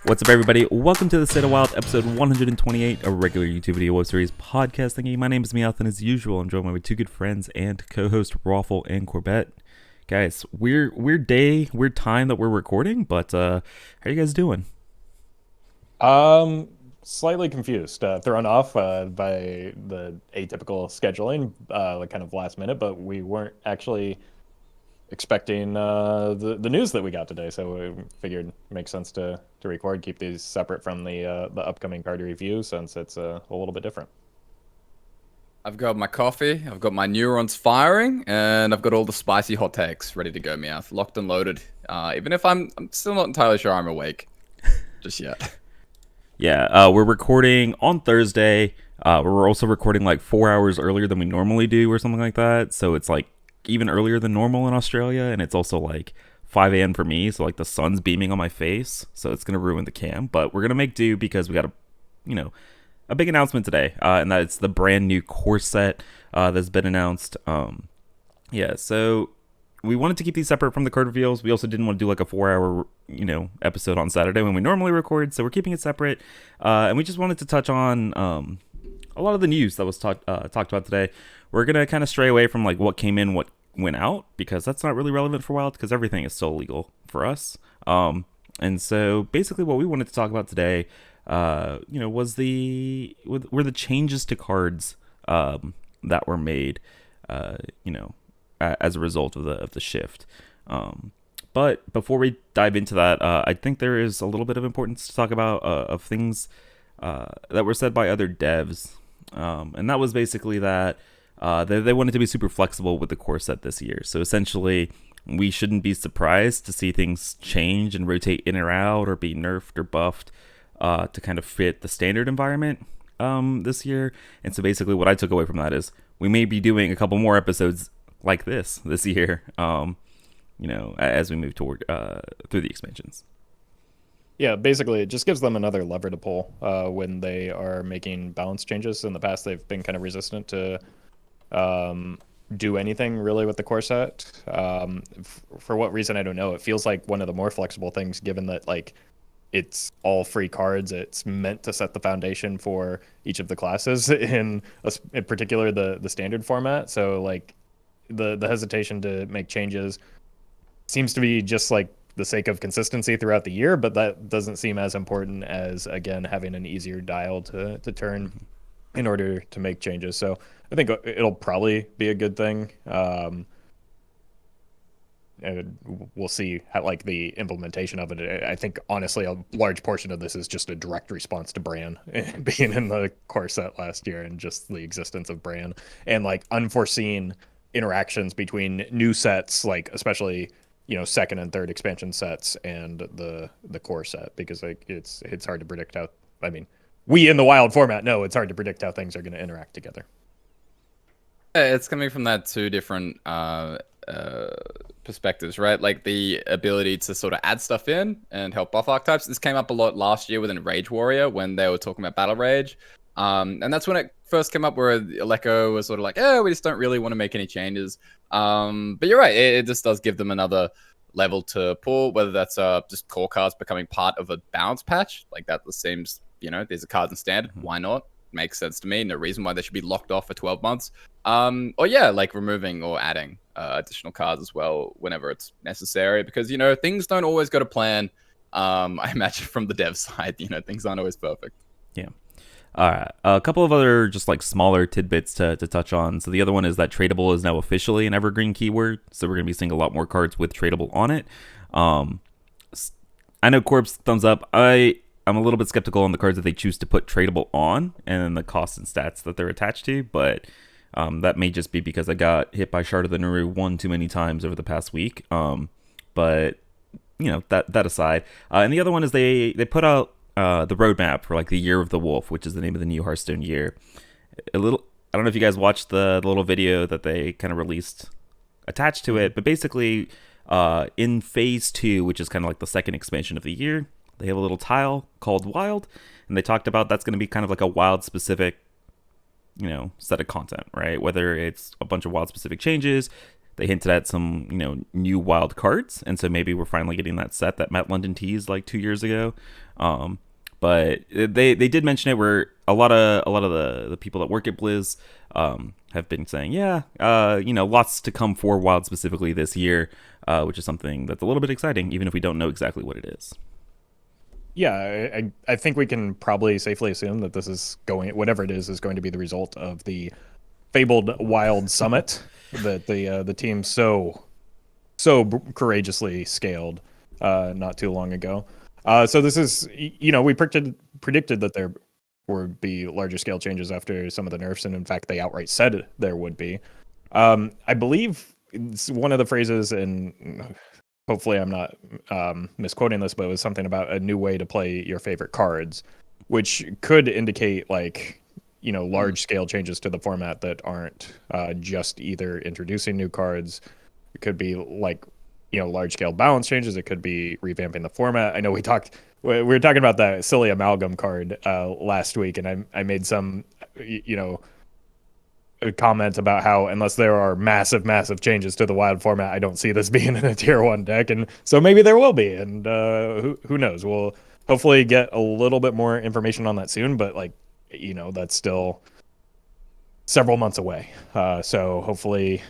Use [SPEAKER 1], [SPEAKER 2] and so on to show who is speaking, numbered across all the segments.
[SPEAKER 1] What's up, everybody? Welcome to the State of Wild, episode 128, a regular YouTube video web series podcast thingy. My name is Meowth, and as usual, I'm joined by my two good friends and co-host Roffle and Corbett. Guys, weird day, weird time that we're recording, but how are you guys doing?
[SPEAKER 2] Slightly confused, thrown off by the atypical scheduling, like kind of last minute, but we weren't actually expecting the news that we got today, so we figured it makes sense to record, keep these separate from the upcoming card review since it's a little bit different.
[SPEAKER 3] I've got my coffee, I've got my neurons firing, and I've got all the spicy hot takes ready to go, Meowth. Locked and loaded. Even if I'm still not entirely sure I'm awake just yet.
[SPEAKER 1] Yeah, we're recording on Thursday. We're also recording like 4 hours earlier than we normally do or something like that. So it's like even earlier than normal in Australia. And it's also like 5 a.m. for me. So like the sun's beaming on my face. So it's going to ruin the cam. But we're going to make do because we got a big announcement today. And that it's the brand new core set that's been announced. So we wanted to keep these separate from the card reveals. We also didn't want to do like a 4 hour, episode on Saturday when we normally record. So we're keeping it separate. And we just wanted to touch on a lot of the news that was talked about today. We're going to kind of stray away from like what came in, what went out, because that's not really relevant for Wild because everything is still legal for us. And so basically what we wanted to talk about today, were the changes to cards that were made, as a result of the shift. But before we dive into that, I think there is a little bit of importance to talk about of things that were said by other devs. And that was basically that they wanted to be super flexible with the core set this year. So essentially, we shouldn't be surprised to see things change and rotate in or out or be nerfed or buffed to kind of fit the standard environment this year. And so basically what I took away from that is we may be doing a couple more episodes like this year, as we move toward through the expansions.
[SPEAKER 2] Yeah, basically it just gives them another lever to pull when they are making balance changes. In the past, they've been kind of resistant to do anything really with the core set. For what reason, I don't know. It feels like one of the more flexible things, given that like it's all free cards. It's meant to set the foundation for each of the classes in particular the standard format. So like the hesitation to make changes seems to be just like the sake of consistency throughout the year, but that doesn't seem as important as, again, having an easier dial to turn in order to make changes. So I think it'll probably be a good thing. And we'll see how like the implementation of it. I think honestly a large portion of this is just a direct response to Bran being in the core set last year and just the existence of Bran and like unforeseen interactions between new sets, like especially second and third expansion sets and the core set, because like it's hard to predict how, I mean, we in the Wild format know it's hard to predict how things are going to interact together.
[SPEAKER 3] It's coming from that two different perspectives, right? Like the ability to sort of add stuff in and help buff archetypes. This came up a lot last year within Rage Warrior when they were talking about Battle Rage. And that's when it first came up where Aleko was sort of like, we just don't really want to make any changes. But you're right, it just does give them another level to pull, whether that's just core cards becoming part of a balance patch. Like that seems, these are cards in standard. Why not? Makes sense to me. No reason why they should be locked off for 12 months. Like removing or adding additional cards as well whenever it's necessary. Because, things don't always go to plan. I imagine from the dev side, things aren't always perfect.
[SPEAKER 1] Yeah. All right. A couple of other just like smaller tidbits to touch on. So the other one is that tradable is now officially an evergreen keyword. So we're going to be seeing a lot more cards with tradable on it. I know Corb's thumbs up. I'm a little bit skeptical on the cards that they choose to put tradable on and then the costs and stats that they're attached to. But that may just be because I got hit by Shard of the Naru one too many times over the past week. But that aside. And the other one is they put out the roadmap for like the Year of the Wolf, which is the name of the new Hearthstone year. I don't know if you guys watched the little video that they kind of released attached to it, but basically in phase 2, which is kind of like the second expansion of the year, they have a little tile called Wild, and they talked about that's going to be kind of like a Wild specific set of content, right? Whether it's a bunch of Wild specific changes, they hinted at some, new wild cards, and so maybe we're finally getting that set that Matt London teased like 2 years ago. But they did mention it, where a lot of the people that work at Blizz have been saying, lots to come for Wild specifically this year, which is something that's a little bit exciting, even if we don't know exactly what it is.
[SPEAKER 2] Yeah, I think we can probably safely assume that this is whatever it is going to be the result of the fabled Wild Summit that the team so courageously scaled not too long ago. So this is, we predicted that there would be larger scale changes after some of the nerfs, and in fact, they outright said there would be. I believe it's one of the phrases, and hopefully I'm not misquoting this, but it was something about a new way to play your favorite cards, which could indicate large scale changes to the format that aren't just either introducing new cards. It could be large scale balance changes. It could be revamping the format. I know we were talking about that silly amalgam card last week, and I made some a comment about how unless there are massive changes to the Wild format, I don't see this being in a tier 1 deck, and so maybe there will be, and who knows. We'll hopefully get a little bit more information on that soon, but that's still several months away. So hopefully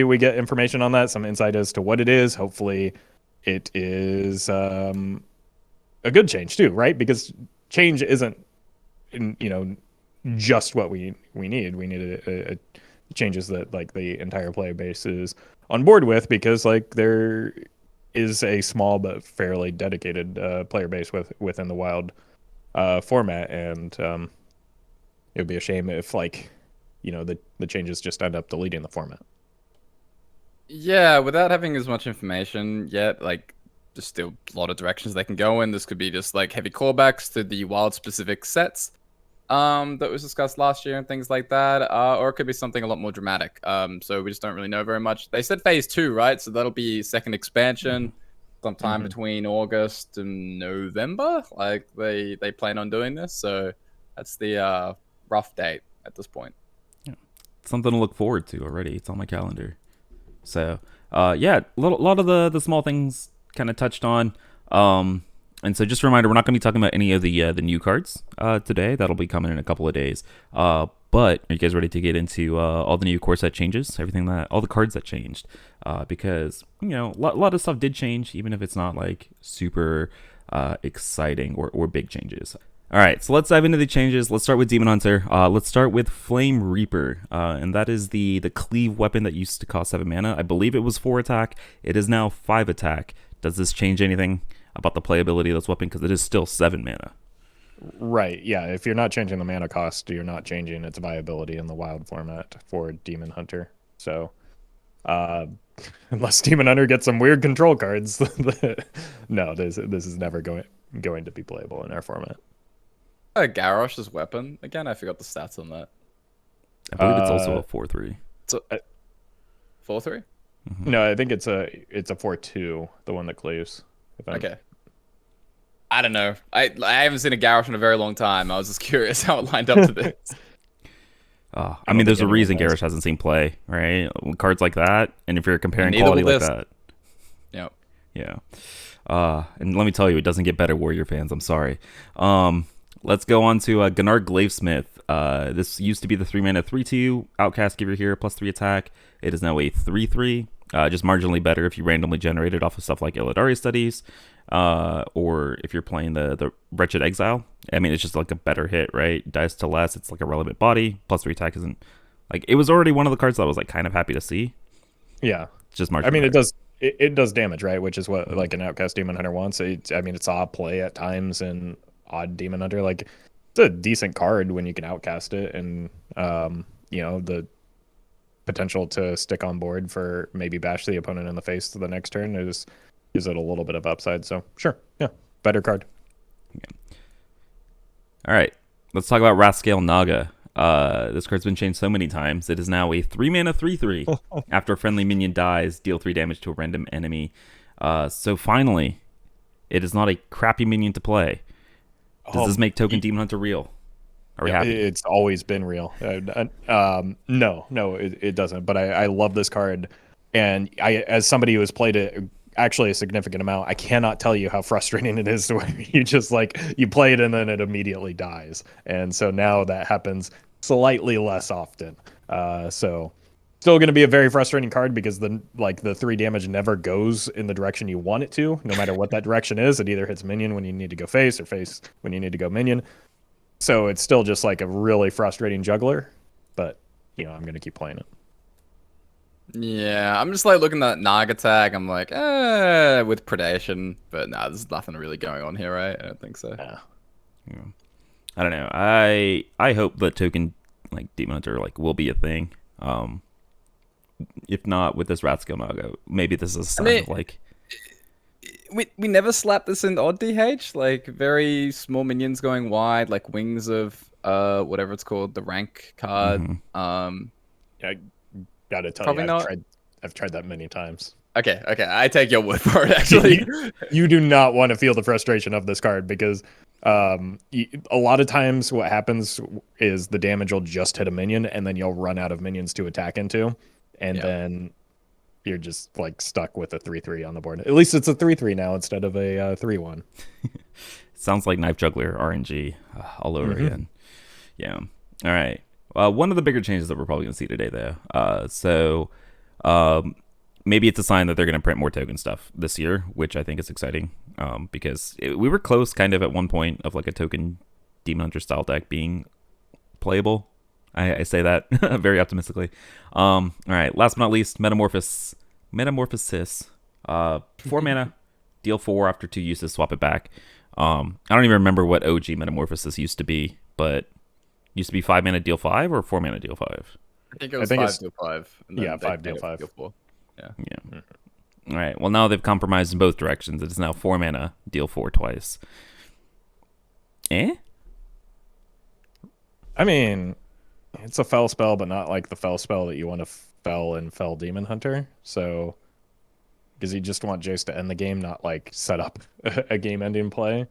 [SPEAKER 2] we get information on that, some insight as to what it is. Hopefully it is a good change too, right? Because change isn't just what we need. We need a changes that the entire player base is on board with, because there is a small but fairly dedicated player base within the Wild format, and it would be a shame if the changes just end up deleting the format.
[SPEAKER 3] Yeah, without having as much information yet, there's still a lot of directions they can go in. This could be just heavy callbacks to the Wild specific sets that was discussed last year and things like that, or it could be something a lot more dramatic. So we just don't really know very much. They said phase 2, right? So that'll be second expansion sometime between August and November. They plan on doing this, so that's the rough date at this point.
[SPEAKER 1] Yeah, something to look forward to already. It's on my calendar. So, a lot of the small things kind of touched on. And so just a reminder, we're not going to be talking about any of the new cards today. That'll be coming in a couple of days. But are you guys ready to get into all the new core set changes? All the cards that changed? Because, a lot of stuff did change, even if it's not super exciting or big changes. All right, so let's dive into the changes. Let's start with Demon Hunter. Let's start with Flame Reaper, and that is the cleave weapon that used to cost 7 mana. I believe it was 4 attack. It is now 5 attack. Does this change anything about the playability of this weapon? Because it is still 7 mana.
[SPEAKER 2] Right, yeah. If you're not changing the mana cost, you're not changing its viability in the Wild format for Demon Hunter. So, unless Demon Hunter gets some weird control cards, no, this is never going to be playable in our format.
[SPEAKER 3] Garrosh's weapon. Again, I forgot the stats on that.
[SPEAKER 1] I believe it's also a 4/3.
[SPEAKER 3] So, 4/3?
[SPEAKER 2] Mm-hmm. No, I think it's a 4/2, the one that cleaves.
[SPEAKER 3] Okay. I don't know. I haven't seen a Garrosh in a very long time. I was just curious how it lined up to this.
[SPEAKER 1] I mean, there's a reason Garrosh hasn't seen play, right? Cards like that, and if you're comparing quality like that.
[SPEAKER 3] Yep.
[SPEAKER 1] Yeah. And let me tell you, it doesn't get better, Warrior fans. I'm sorry. Let's go on to Gennard Glavesmith. This used to be the 3 mana 3/2 Outcast Giver here, +3 attack. It is now a 3/3. Just marginally better if you randomly generate it off of stuff like Illidari Studies, or if you're playing the Wretched Exile. I mean, it's just a better hit, right? Dice to less, it's a relevant body. +3 attack isn't it was already one of the cards that I was kind of happy to see.
[SPEAKER 2] Yeah,
[SPEAKER 1] it's just marginally.
[SPEAKER 2] I mean, better. It does damage, right? Which is what an Outcast Demon Hunter wants. It's odd play at times, and odd Demon Hunter it's a decent card when you can outcast it, and the potential to stick on board for maybe bash the opponent in the face to the next turn gives it a little bit of upside. So sure, yeah, better card.
[SPEAKER 1] Yeah. All right, let's talk about Ratscale Naga. This card's been changed so many times. It is now a 3 mana 3/3. After a friendly minion dies, deal 3 damage to a random enemy. So finally, it is not a crappy minion to play. Does this make Token Demon Hunter real? Are we happy?
[SPEAKER 2] It's always been real. No, it doesn't. But I love this card, and as somebody who has played it actually a significant amount, I cannot tell you how frustrating it is to where you just like you play it and then it immediately dies. And so now that happens slightly less often. So still going to be a very frustrating card because the 3 damage never goes in the direction you want it to, no matter what that direction is. It either hits minion when you need to go face or face when you need to go minion. So it's still just like a really frustrating juggler, but I'm going to keep playing it.
[SPEAKER 3] Yeah, I'm just like looking at that Naga tag. I'm like, with predation, but nah, there's nothing really going on here, right? I don't think so.
[SPEAKER 2] Yeah.
[SPEAKER 1] I don't know. I hope the token like Demon Hunter like will be a thing. If not with this Ratscale Naga, maybe this is a sign of like.
[SPEAKER 3] We never slapped this in odd DH, like very small minions going wide, like wings of whatever it's called, the rank card.
[SPEAKER 1] Mm-hmm.
[SPEAKER 2] Yeah, I gotta tell
[SPEAKER 3] Probably
[SPEAKER 2] you,
[SPEAKER 3] not.
[SPEAKER 2] I've tried that many times.
[SPEAKER 3] Okay, I take your word for it. Actually,
[SPEAKER 2] you do not want to feel the frustration of this card because a lot of times what happens is the damage will just hit a minion and then you'll run out of minions to attack into, and then you're just like stuck with a 3/3 on the board. At least it's a 3/3 now instead of a 3/1.
[SPEAKER 1] Sounds like Knife Juggler RNG all over again. Yeah. All right. One of the bigger changes that we're probably going to see today, though. Maybe it's a sign that they're going to print more token stuff this year, which I think is exciting because we were close kind of at one point of like a token Demon Hunter style deck being playable. I say that very optimistically. All right. Last but not least, Metamorphosis. 4 mana, deal 4 after 2 uses, swap it back. I don't even remember what OG Metamorphosis used to be, but used to be 5 mana, deal 5 or 4 mana, deal 5?
[SPEAKER 3] I think it was 5 deal 5. And then
[SPEAKER 2] 5 deal 5.
[SPEAKER 3] Deal 4. Yeah.
[SPEAKER 1] All right. Well, now they've compromised in both directions. It is now 4 mana, deal 4 twice.
[SPEAKER 2] I mean, it's a fell spell, but not like the fell spell that you want to fell in Fell Demon Hunter. So, because you just want Jace to end the game, not like set up a game-ending play.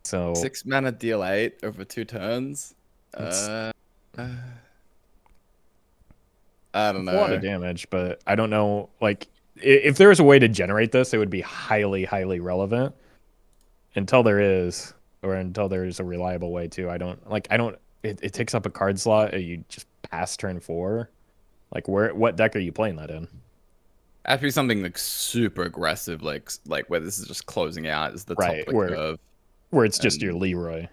[SPEAKER 2] So
[SPEAKER 3] 6 mana, deal 8 over 2 turns. I don't know.
[SPEAKER 2] A lot of damage, but I don't know. Like, if there was a way to generate this, it would be highly, highly relevant. Until there is, or until there's a reliable way to. It takes up a card slot. You just pass turn 4. Like, what deck are you playing that in?
[SPEAKER 3] Have to be something like super aggressive, like where this is just closing out is the top of the curve.
[SPEAKER 2] Where it's just your Leroy.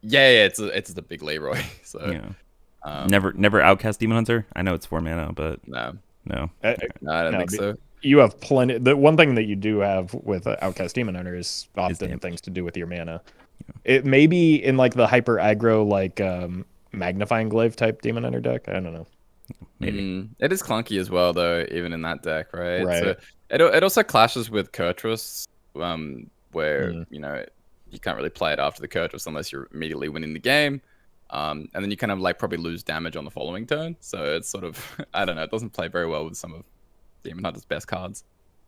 [SPEAKER 3] Yeah, it's the big Leroy. So
[SPEAKER 1] yeah. Never outcast Demon Hunter. I know it's 4 mana, but
[SPEAKER 3] no,
[SPEAKER 1] okay.
[SPEAKER 3] no, I don't think so.
[SPEAKER 2] You have plenty. The one thing that you do have with Outcast Demon Hunter is often things to do with your mana. Yeah. It may be in like the hyper aggro, like Magnifying Glaive type Demon Hunter deck. I don't know.
[SPEAKER 1] Maybe
[SPEAKER 3] it is clunky as well, though, even in that deck, right?
[SPEAKER 2] Right.
[SPEAKER 3] So it also clashes with Kurtrus, where you can't really play it after the Kurtrus unless you're immediately winning the game. And then you kind of like probably lose damage on the following turn. So it's sort of, I don't know, it doesn't play very well with some of Demon Hunter's best cards.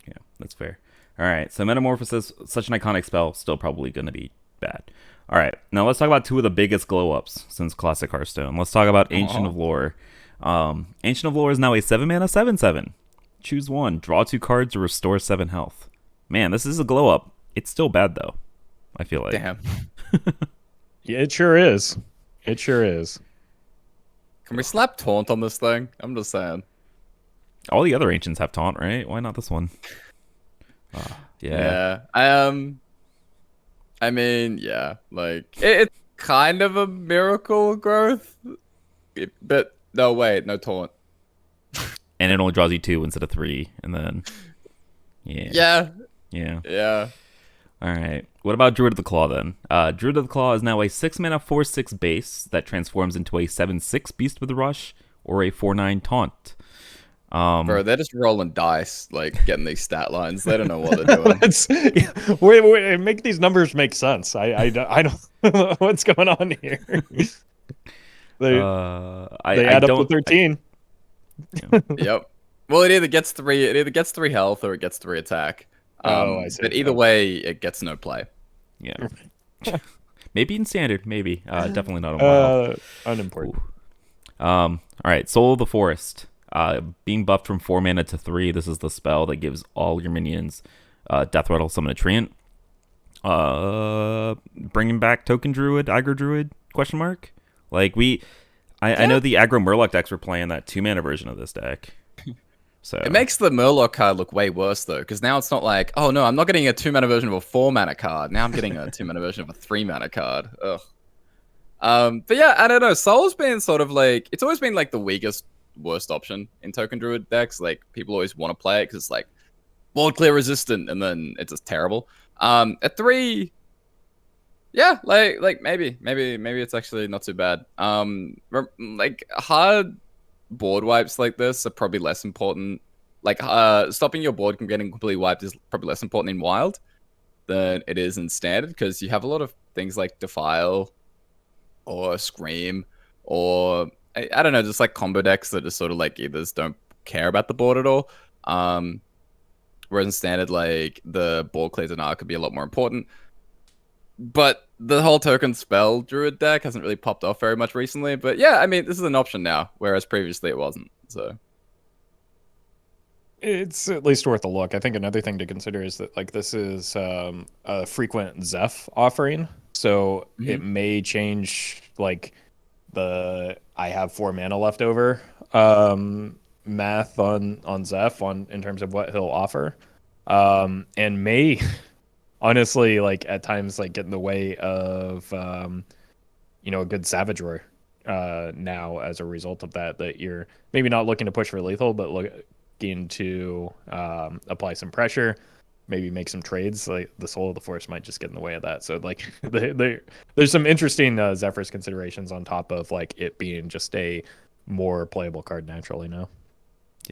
[SPEAKER 1] Yeah, that's fair. All right, so Metamorphosis, such an iconic spell, still probably going to be bad. All right, now let's talk about 2 of the biggest glow-ups since Classic Hearthstone. Let's talk about Ancient of Lore. Ancient of Lore is now a 7 mana 7/7. Choose 1, draw 2 cards, to restore 7 health. Man, this is a glow-up. It's still bad, though, I feel like.
[SPEAKER 3] Damn.
[SPEAKER 2] Yeah, it sure is. It sure is.
[SPEAKER 3] Can we slap Taunt on this thing? I'm just saying.
[SPEAKER 1] All the other Ancients have Taunt, right? Why not this one?
[SPEAKER 3] Yeah. I mean, yeah. Like, it's kind of a miracle growth. But, no, wait. No Taunt.
[SPEAKER 1] And it only draws you 2 instead of 3. And then...
[SPEAKER 3] Yeah.
[SPEAKER 1] All right. What about Druid of the Claw, then? Druid of the Claw is now a 6 mana 4/6 base that transforms into a 7/6 Beast with a Rush or a 4/9 Taunt.
[SPEAKER 3] Bro, they're just rolling dice, like getting these stat lines. They don't know what they're doing.
[SPEAKER 2] Wait, make these numbers make sense. I don't. What's going on here? They add up to 13.
[SPEAKER 3] Yep. Well, it either gets 3 health or it gets 3 attack.
[SPEAKER 2] I see.
[SPEAKER 3] But either way, it gets no play.
[SPEAKER 1] Yeah. Maybe in standard, maybe. Definitely not in wild.
[SPEAKER 2] Unimportant.
[SPEAKER 1] All right, Soul of the Forest. Being buffed from 4 mana to 3. This is the spell that gives all your minions Death Rattle, summon a Treant. Bringing back Token Druid, Aggro Druid? Question mark. Like I know the Aggro Murloc decks were playing that 2 mana version of this deck. So
[SPEAKER 3] It makes the Murloc card look way worse though, because now it's not like, oh no, I'm not getting a 2 mana version of a 4 mana card. Now I'm getting a 2 mana version of a 3 mana card. Ugh. But yeah, I don't know. Soul's been sort of like, it's always been like the weakest, worst option in Token Druid decks. Like people always want to play it because it's like board clear resistant, and then it's just terrible. At 3, yeah, like maybe it's actually not too bad. Like hard board wipes like this are probably less important. Like stopping your board from getting completely wiped is probably less important in wild than it is in standard, because you have a lot of things like Defile or Scream or I don't know, just like combo decks that just sort of like either don't care about the board at all. Whereas in standard, like the board clear denial could be a lot more important. But the whole token spell Druid deck hasn't really popped off very much recently. But yeah, I mean, this is an option now, whereas previously it wasn't. So
[SPEAKER 2] It's at least worth a look. I think another thing to consider is that like this is a frequent Zeph offering, so it may change like the I have 4 mana left over math on Zeph in terms of what he'll offer, and may honestly like at times like get in the way of a good Savage Roar now as a result of that you're maybe not looking to push for lethal, but looking to apply some pressure, maybe make some trades. Like the Soul of the Forest might just get in the way of that. So like there's some interesting Zephyrus considerations on top of like it being just a more playable card naturally now.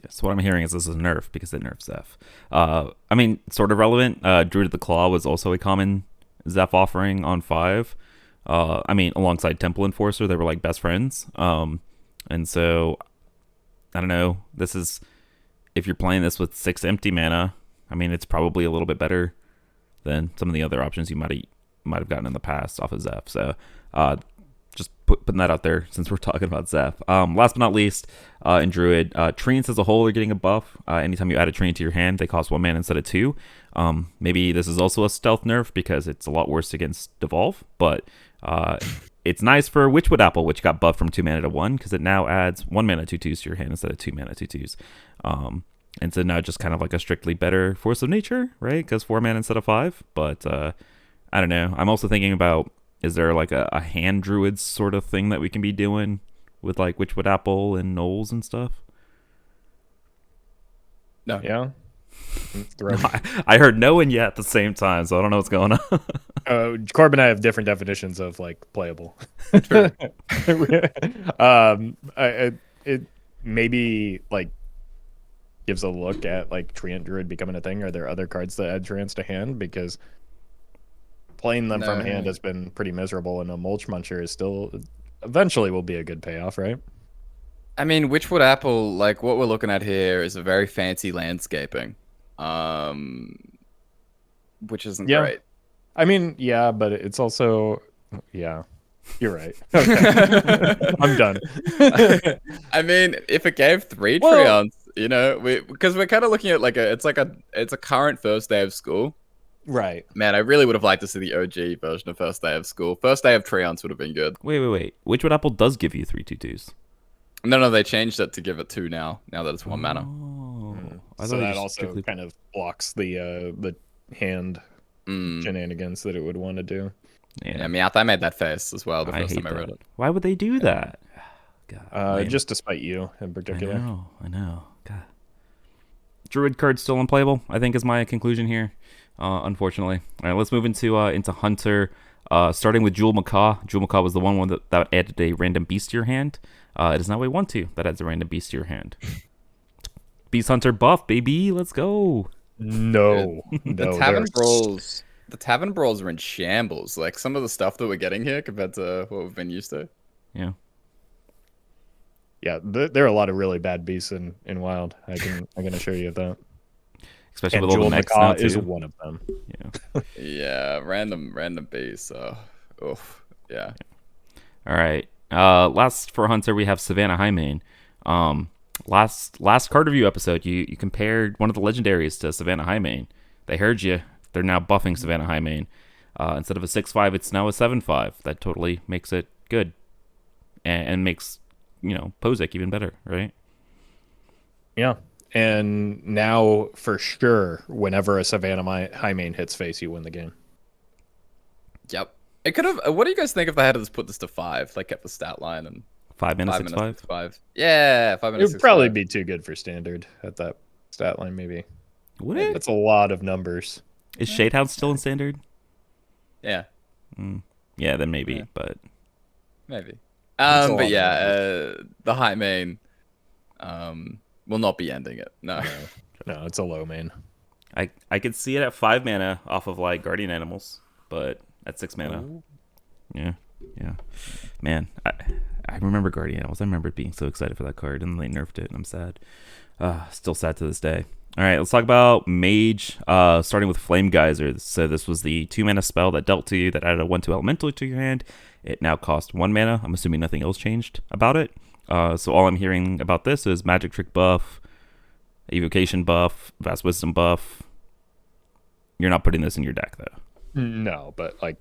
[SPEAKER 1] yeah, so what I'm hearing is this is a nerf because it nerfs Zeph. I mean, sort of relevant. Druid of the Claw was also a common Zeph offering on 5. I mean, alongside Temple Enforcer, they were like best friends. And so I don't know. This is, if you're playing this with 6 empty mana, I mean, it's probably a little bit better than some of the other options you might have gotten in the past off of Zeph. So just putting that out there since we're talking about Zeph. Last but not least, in Druid, Treants as a whole are getting a buff. Anytime you add a Treant to your hand, they cost 1 mana instead of 2. Maybe this is also a stealth nerf because it's a lot worse against Devolve, but it's nice for Witchwood Apple, which got buffed from 2 mana to 1, because it now adds 1 mana 2/2s to your hand instead of 2 mana 2/2s. And so now just kind of like a strictly better Force of Nature, right? Because 4 mana instead of 5. But I don't know. I'm also thinking about, is there like a hand druids sort of thing that we can be doing with like Witchwood Apple and Knolls and stuff?
[SPEAKER 3] no,
[SPEAKER 2] Yeah.
[SPEAKER 1] I heard no and yeah at the same time, so I don't know what's going on.
[SPEAKER 2] Corb and I have different definitions of like playable.
[SPEAKER 3] True.
[SPEAKER 2] It maybe like gives a look at like Treant Druid becoming a thing. Are there other cards that add Treants to hand? Because playing them from hand has been pretty miserable, and a Mulch Muncher is still eventually will be a good payoff, right?
[SPEAKER 3] I mean, Witchwood Apple, like what we're looking at here is a very fancy landscaping, which isn't great.
[SPEAKER 2] I mean, yeah, but it's also, yeah, you're right. Okay. I'm done.
[SPEAKER 3] I mean, if it gave 3 Treants, you know, because we're kind of looking at like it's a current first day of school.
[SPEAKER 2] Right.
[SPEAKER 3] Man, I really would have liked to see the OG version of first day of school. First day of Treants would have been good.
[SPEAKER 1] Wait. Witchwood Apple does give you 3 2/2s.
[SPEAKER 3] No, they changed it to give it 2 now that it's 1 mana.
[SPEAKER 2] So that also kind of blocks the hand shenanigans that it would want to do.
[SPEAKER 3] Yeah, I made that face as well the first time I read it.
[SPEAKER 1] Why would they do that? God,
[SPEAKER 2] just to spite you in particular.
[SPEAKER 1] I know. God. Druid card's still unplayable, I think, is my conclusion here. Unfortunately. All right, let's move into Hunter. Starting with Jewel Macaw. Jewel Macaw was the one that added a random beast to your hand. It is now a 1/2 that adds a random beast to your hand. Beast Hunter buff, baby. Let's go.
[SPEAKER 2] No.
[SPEAKER 3] The Tavern Brawls are in shambles. Like some of the stuff that we're getting here compared to what we've been used to.
[SPEAKER 1] Yeah.
[SPEAKER 2] Yeah, there are a lot of really bad beasts in Wild. I can assure you of that.
[SPEAKER 1] Especially with all the mechs now too.
[SPEAKER 2] Is one of them.
[SPEAKER 1] Yeah.
[SPEAKER 3] Yeah, random beasts. Oof. Yeah.
[SPEAKER 1] All right. Last for Hunter, we have Savannah Highmane. Last card review episode, you compared one of the legendaries to Savannah Highmane. They heard you. They're now buffing Savannah Highmane. Instead of a 6/5, it's now a 7/5. That totally makes it good, and makes Pozic even better, right?
[SPEAKER 2] Yeah. And now, for sure, whenever a Savannah Highmane hits face, you win the game.
[SPEAKER 3] Yep. It could have. What do you guys think if they had to put this to 5? Like kept the stat line and
[SPEAKER 1] 5 mana
[SPEAKER 3] 5
[SPEAKER 1] 6/5.
[SPEAKER 3] 5. Yeah, 5
[SPEAKER 2] It
[SPEAKER 3] minutes.
[SPEAKER 2] would probably be too good for standard at that stat line, maybe.
[SPEAKER 1] Would it?
[SPEAKER 2] That's a lot of numbers.
[SPEAKER 1] Is Shadehound still in standard?
[SPEAKER 3] Yeah.
[SPEAKER 1] Yeah, then maybe,
[SPEAKER 3] Yeah.
[SPEAKER 1] but
[SPEAKER 3] Maybe.
[SPEAKER 2] That's a lot
[SPEAKER 3] But
[SPEAKER 2] of
[SPEAKER 3] yeah, the high main will not be ending it. No.
[SPEAKER 2] No, it's a low main.
[SPEAKER 1] I could see it at 5 mana off of like Guardian Animals, but at 6 mana.
[SPEAKER 3] Ooh.
[SPEAKER 1] Yeah. Man, I remember Guardian Animals. I remember being so excited for that card, and then they nerfed it, and I'm sad. Still sad to this day. All right, let's talk about Mage, starting with Flame Geyser. So this was the 2 mana spell that dealt to you that added a 1/2 elemental to your hand. It now costs 1 mana. I'm assuming nothing else changed about it. So all I'm hearing about this is Magic Trick buff, Evocation buff, Vast Wisdom buff. You're not putting this in your deck, though.
[SPEAKER 2] No, but like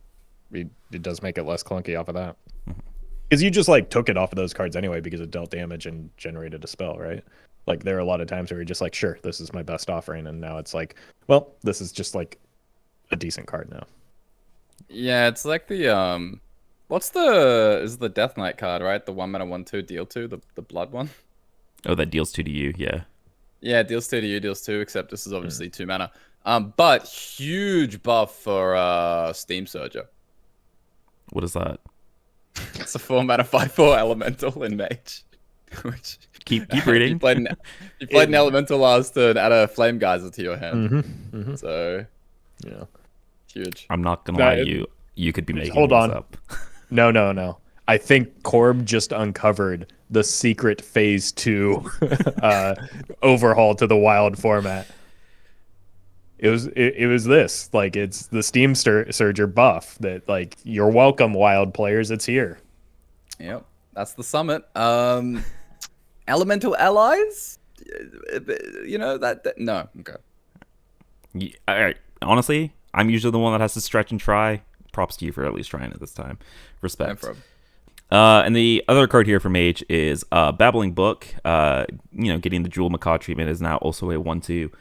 [SPEAKER 2] it does make it less clunky off of that. Because you just like took it off of those cards anyway because it dealt damage and generated a spell, right? Like there are a lot of times where you're just like, sure, this is my best offering, and now it's like, well, this is just like a decent card now.
[SPEAKER 3] Yeah, it's like the is the Death Knight card, right? The 1 mana 1/2 deal 2, the blood one.
[SPEAKER 1] Oh, that deals 2 to you, yeah.
[SPEAKER 3] Yeah, deals 2 to you, deals 2, except this is obviously 2 mana. But huge buff for Steam Surger.
[SPEAKER 1] What is that?
[SPEAKER 3] It's a 4 mana 5/4 elemental in Mage. Which
[SPEAKER 1] Keep reading.
[SPEAKER 3] you played an elemental last turn, add a Flame Geyser to your hand. So
[SPEAKER 2] Yeah.
[SPEAKER 3] huge.
[SPEAKER 1] I'm not gonna
[SPEAKER 2] No,
[SPEAKER 1] lie, you could be making
[SPEAKER 2] hold
[SPEAKER 1] these
[SPEAKER 2] on.
[SPEAKER 1] up.
[SPEAKER 2] No. I think Corb just uncovered the secret phase 2 overhaul to the wild format. It was this, like, it's the Steam Surger buff that, like, you're welcome, wild players, it's here.
[SPEAKER 3] Yep, that's the summit. Elemental allies, that no. Okay.
[SPEAKER 1] Yeah, all right. Honestly, I'm usually the one that has to stretch and try. Props to you for at least trying it this time. Respect.
[SPEAKER 3] No problem.
[SPEAKER 1] And the other card here for Mage is Babbling Book. Getting the Jewel Macaw treatment is now also a 1/2.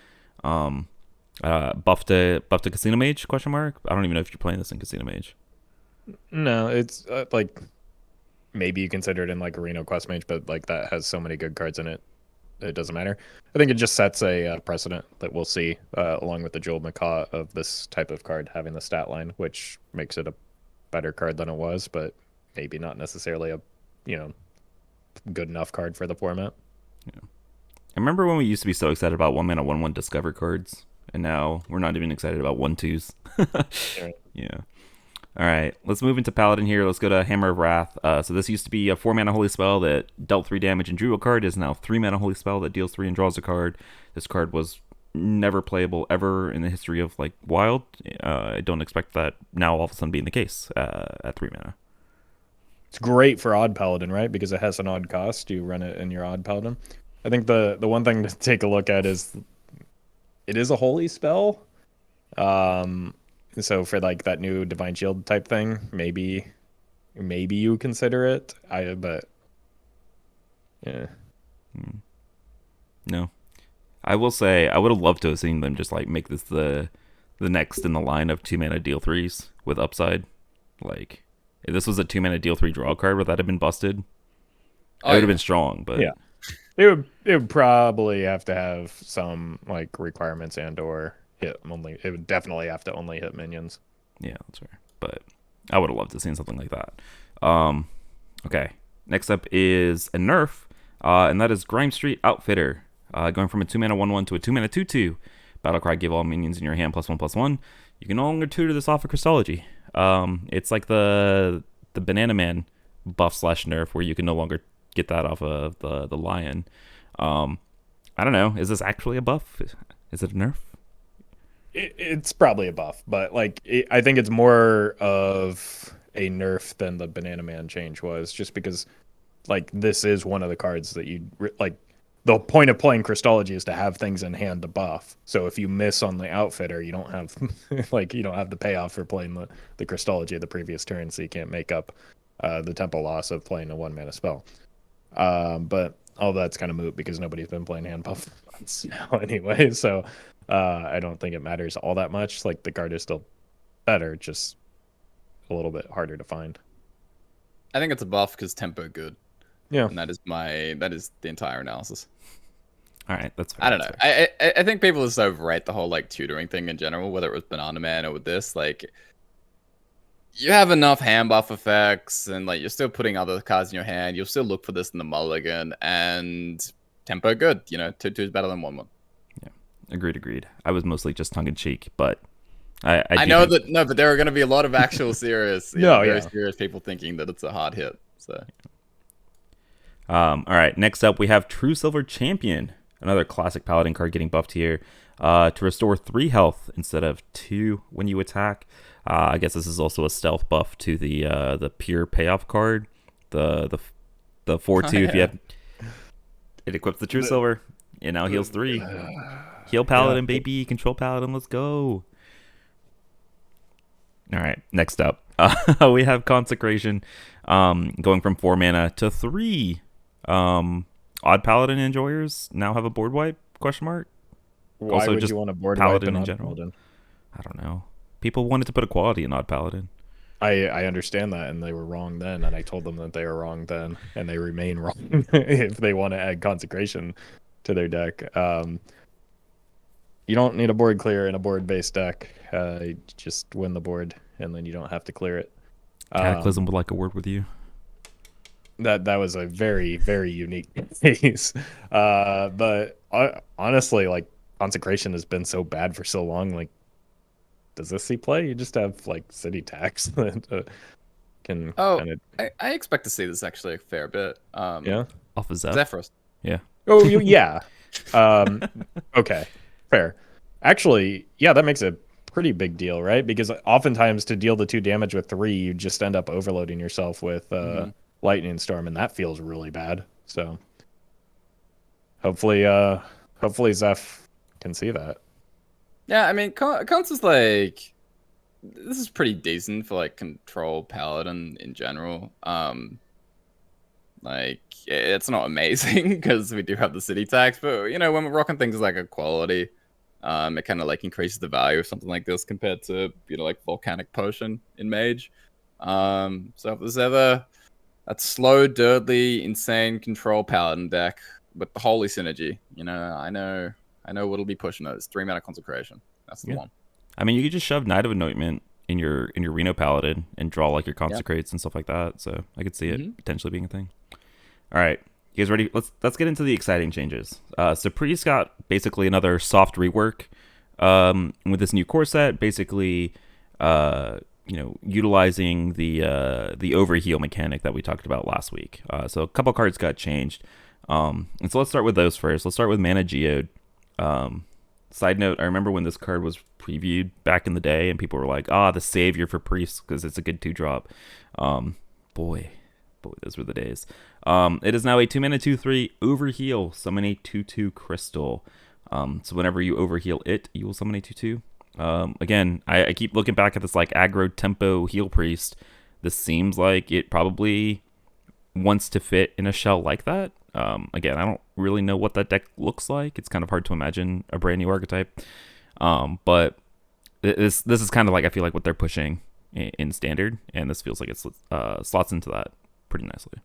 [SPEAKER 1] Buff to Casino Mage? ? I don't even know if you're playing this in Casino Mage.
[SPEAKER 2] No, it's like maybe you consider it in like Arena Quest Mage, but like that has so many good cards in it, it doesn't matter. I think it just sets a precedent that we'll see along with the Jewel Macaw of this type of card having the stat line, which makes it a better card than it was, but maybe not necessarily a good enough card for the format.
[SPEAKER 1] Yeah. I remember when we used to be so excited about 1 mana 1/1 Discover cards. And now we're not even excited about 1/2s. Yeah. All right. Let's move into Paladin here. Let's go to Hammer of Wrath. So this used to be a 4 mana holy spell that dealt 3 damage and drew a card. It is now 3 mana holy spell that deals 3 and draws a card. This card was never playable ever in the history of like Wild. I don't expect that now all of a sudden being the case at 3 mana.
[SPEAKER 2] It's great for Odd Paladin, right? Because it has an odd cost. You run it in your Odd Paladin. I think the one thing to take a look at is it is a holy spell. So for like that new Divine Shield type thing, maybe you consider it. But yeah.
[SPEAKER 1] No. I will say I would have loved to have seen them just like make this the next in the line of 2 mana deal 3s with upside. Like if this was a 2 mana deal 3 draw card, would that have been busted? It would have been strong, but
[SPEAKER 2] yeah. It would probably have to have some like requirements and or hit only. It would definitely have to only hit minions.
[SPEAKER 1] Yeah, that's fair. But I would have loved to see something like that. Okay. Next up is a nerf, and that is Grime Street Outfitter. Going from a 2 mana 1/1 to a 2 mana 2/2. Battlecry, give all minions in your hand +1/+1. You can no longer tutor this off of Christology. It's like the Banana Man buff / nerf where you can no longer get that off of the lion. I don't know. Is this actually a buff? Is it a nerf?
[SPEAKER 2] It's probably a buff, but like I think it's more of a nerf than the Banana Man change was, just because like this is one of the cards that you like. The point of playing Christology is to have things in hand to buff. So if you miss on the outfitter, you don't have like you don't have the payoff for playing the Christology of the previous turn, so you can't make up the tempo loss of playing a 1-mana spell. But all that's kind of moot because nobody's been playing hand buff months now anyway. So I don't think it matters all that much. Like the card is still better, just a little bit harder to find.
[SPEAKER 3] I think it's a buff because tempo good.
[SPEAKER 2] Yeah,
[SPEAKER 3] And that is the entire analysis.
[SPEAKER 1] All right, that's fair.
[SPEAKER 3] I don't know. I think people just overrate the whole like tutoring thing in general, whether it was Banana Man or with this. Like, you have enough hand buff effects, and like you're still putting other cards in your hand. You'll still look for this in the mulligan, and tempo good. You know, 2/2 is better than 1/1.
[SPEAKER 1] Yeah, agreed. I was mostly just tongue in cheek, but
[SPEAKER 3] I know that no, but there are going to be a lot of actual serious, serious people thinking that it's a hard hit. So.
[SPEAKER 1] All right, next up we have True Silver Champion, another classic paladin card getting buffed here to restore 3 health instead of 2 when you attack. I guess this is also a stealth buff to the pure payoff card, the 4/2. If you have it, equips the True Silver. It now heals 3. Heal paladin, baby. Control paladin. Let's go. All right, next up we have Consecration, going from 4 mana to 3. Odd Paladin enjoyers now have a board wipe? Question mark.
[SPEAKER 2] Why
[SPEAKER 1] Also,
[SPEAKER 2] would
[SPEAKER 1] just
[SPEAKER 2] you want a board
[SPEAKER 1] Paladin
[SPEAKER 2] wipe
[SPEAKER 1] in general? Paladin? I don't know. People wanted to put a quality in Odd Paladin.
[SPEAKER 2] I understand that, and they were wrong then, and I told them that they were wrong then, and they remain wrong if they want to add Consecration to their deck. You don't need a board clear in a board-based deck. You just win the board, and then you don't have to clear it.
[SPEAKER 1] Cataclysm would like a word with you.
[SPEAKER 2] That was a very, very unique case. But honestly, like, Consecration has been so bad for so long. Like, does this see play? You just have like city tax that can.
[SPEAKER 3] Kinda... I expect to see this actually a fair bit.
[SPEAKER 2] Yeah,
[SPEAKER 1] off of
[SPEAKER 3] Zephyros.
[SPEAKER 1] Yeah.
[SPEAKER 2] Oh, yeah. Okay, fair. Actually, yeah, that makes a pretty big deal, right? Because oftentimes to deal the 2 damage with 3, you just end up overloading yourself with Lightning Storm, and that feels really bad. So hopefully Zeph can see that.
[SPEAKER 3] Yeah, I mean, Cons is like, this is pretty decent for like control paladin in general. Like, it's not amazing because we do have the city tax, but you know, when we're rocking things like a quality, it kind of like increases the value of something like this compared to, you know, like Volcanic Potion in Mage. So if there's ever that slow, dirtly, insane control paladin deck with the holy synergy, you know, I know what'll be pushing it. It's 3 mana Consecration. That's the one. I
[SPEAKER 1] mean, you could just shove Knight of Anointment in your Reno Paladin and draw like your Consecrates and stuff like that. So I could see it potentially being a thing. All right, you guys ready? Let's get into the exciting changes. So Priest got basically another soft rework with this new core set. Basically, you know, utilizing the overheal mechanic that we talked about last week. So a couple cards got changed. And so let's start with those first. Let's start with Mana Geode. Side note, I remember when this card was previewed back in the day and people were like, the savior for Priests because it's a good 2-drop. Boy, those were the days. It is now a 2 mana 2/3 overheal. Summon a 2/2 crystal. So whenever you overheal it, you will summon a 2/2. Again, I keep looking back at this like aggro tempo heal priest. This seems like it probably wants to fit in a shell like that. Again, I don't really know what that deck looks like. It's kind of hard to imagine a brand new archetype. But this is kind of like, I feel like what they're pushing in standard, and this feels like it slots into that pretty nicely.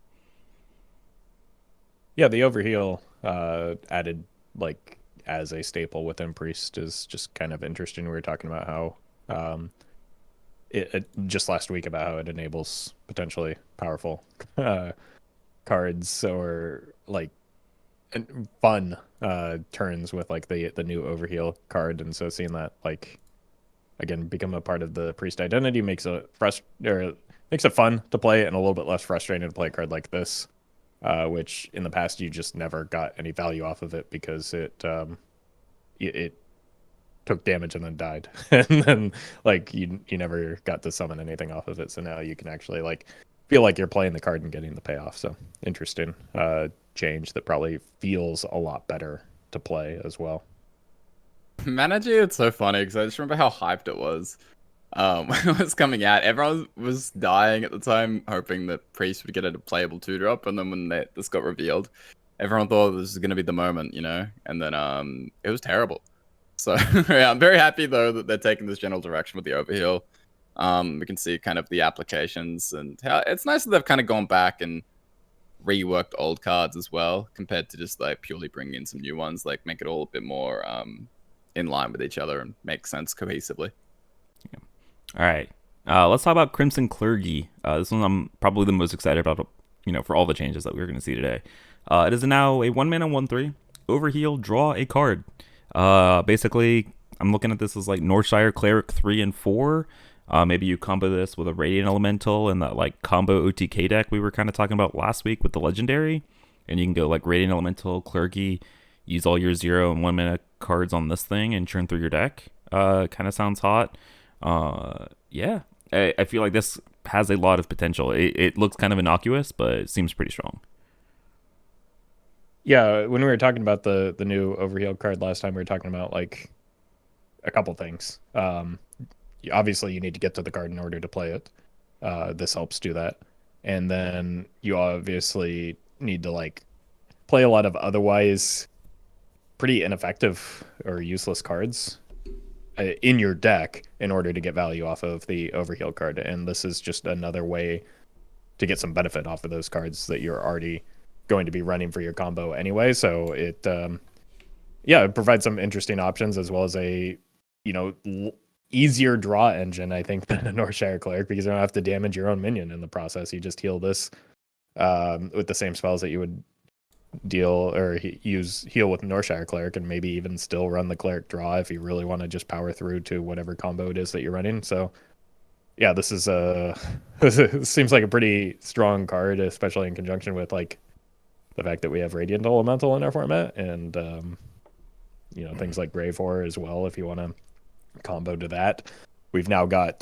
[SPEAKER 2] Yeah, the overheal added like as a staple within Priest is just kind of interesting. We were talking about how it just last week about how it enables potentially powerful cards or like fun turns with like the new overheal card, and so seeing that like again become a part of the Priest identity makes it fun to play and a little bit less frustrating to play a card like this, which in the past you just never got any value off of it because it took damage and then died, and then like you never got to summon anything off of it. So now you can actually like feel like you're playing the card and getting the payoff. So interesting change that probably feels a lot better to play as well.
[SPEAKER 3] Manager, it's so funny because I just remember how hyped it was. When it was coming out, everyone was dying at the time, hoping that Priest would get a playable 2-drop, and then when this got revealed, everyone thought this was going to be the moment, you know? And then it was terrible. So yeah, I'm very happy though that they're taking this general direction with the overheal. We can see kind of the applications and how it's nice that they've kind of gone back and reworked old cards as well, compared to just like purely bringing in some new ones, like make it all a bit more in line with each other and make sense cohesively.
[SPEAKER 1] Yeah. All right, let's talk about Crimson Clergy. This one I'm probably the most excited about, you know, for all the changes that we're going to see today. It is now a 1-mana 1/3 overheal, draw a card. Basically, I'm looking at this as like Northshire Cleric 3 and 4. Maybe you combo this with a Radiant Elemental and that like combo OTK deck we were kind of talking about last week with the Legendary. And you can go like Radiant Elemental, Clergy, use all your 0 and 1-mana cards on this thing and churn through your deck. Kind of sounds hot. Yeah, I feel like this has a lot of potential. It looks kind of innocuous, but it seems pretty strong.
[SPEAKER 2] Yeah, when we were talking about the new overheal card last time, we were talking about like a couple things. Obviously, you need to get to the card in order to play it. This helps do that. And then you obviously need to like play a lot of otherwise pretty ineffective or useless cards in your deck in order to get value off of the overheal card. And this is just another way to get some benefit off of those cards that you're already going to be running for your combo anyway. So it it provides some interesting options, as well as a easier draw engine, I think, than a Northshire Cleric, because you don't have to damage your own minion in the process. You just heal this with the same spells that you would deal or heal with Northshire Cleric, and maybe even still run the Cleric draw if you really want to just power through to whatever combo it is that you're running. So yeah, this is this seems like a pretty strong card, especially in conjunction with like the fact that we have Radiant Elemental in our format, and things like Grave Horror as well, if you want to combo to that. We've now got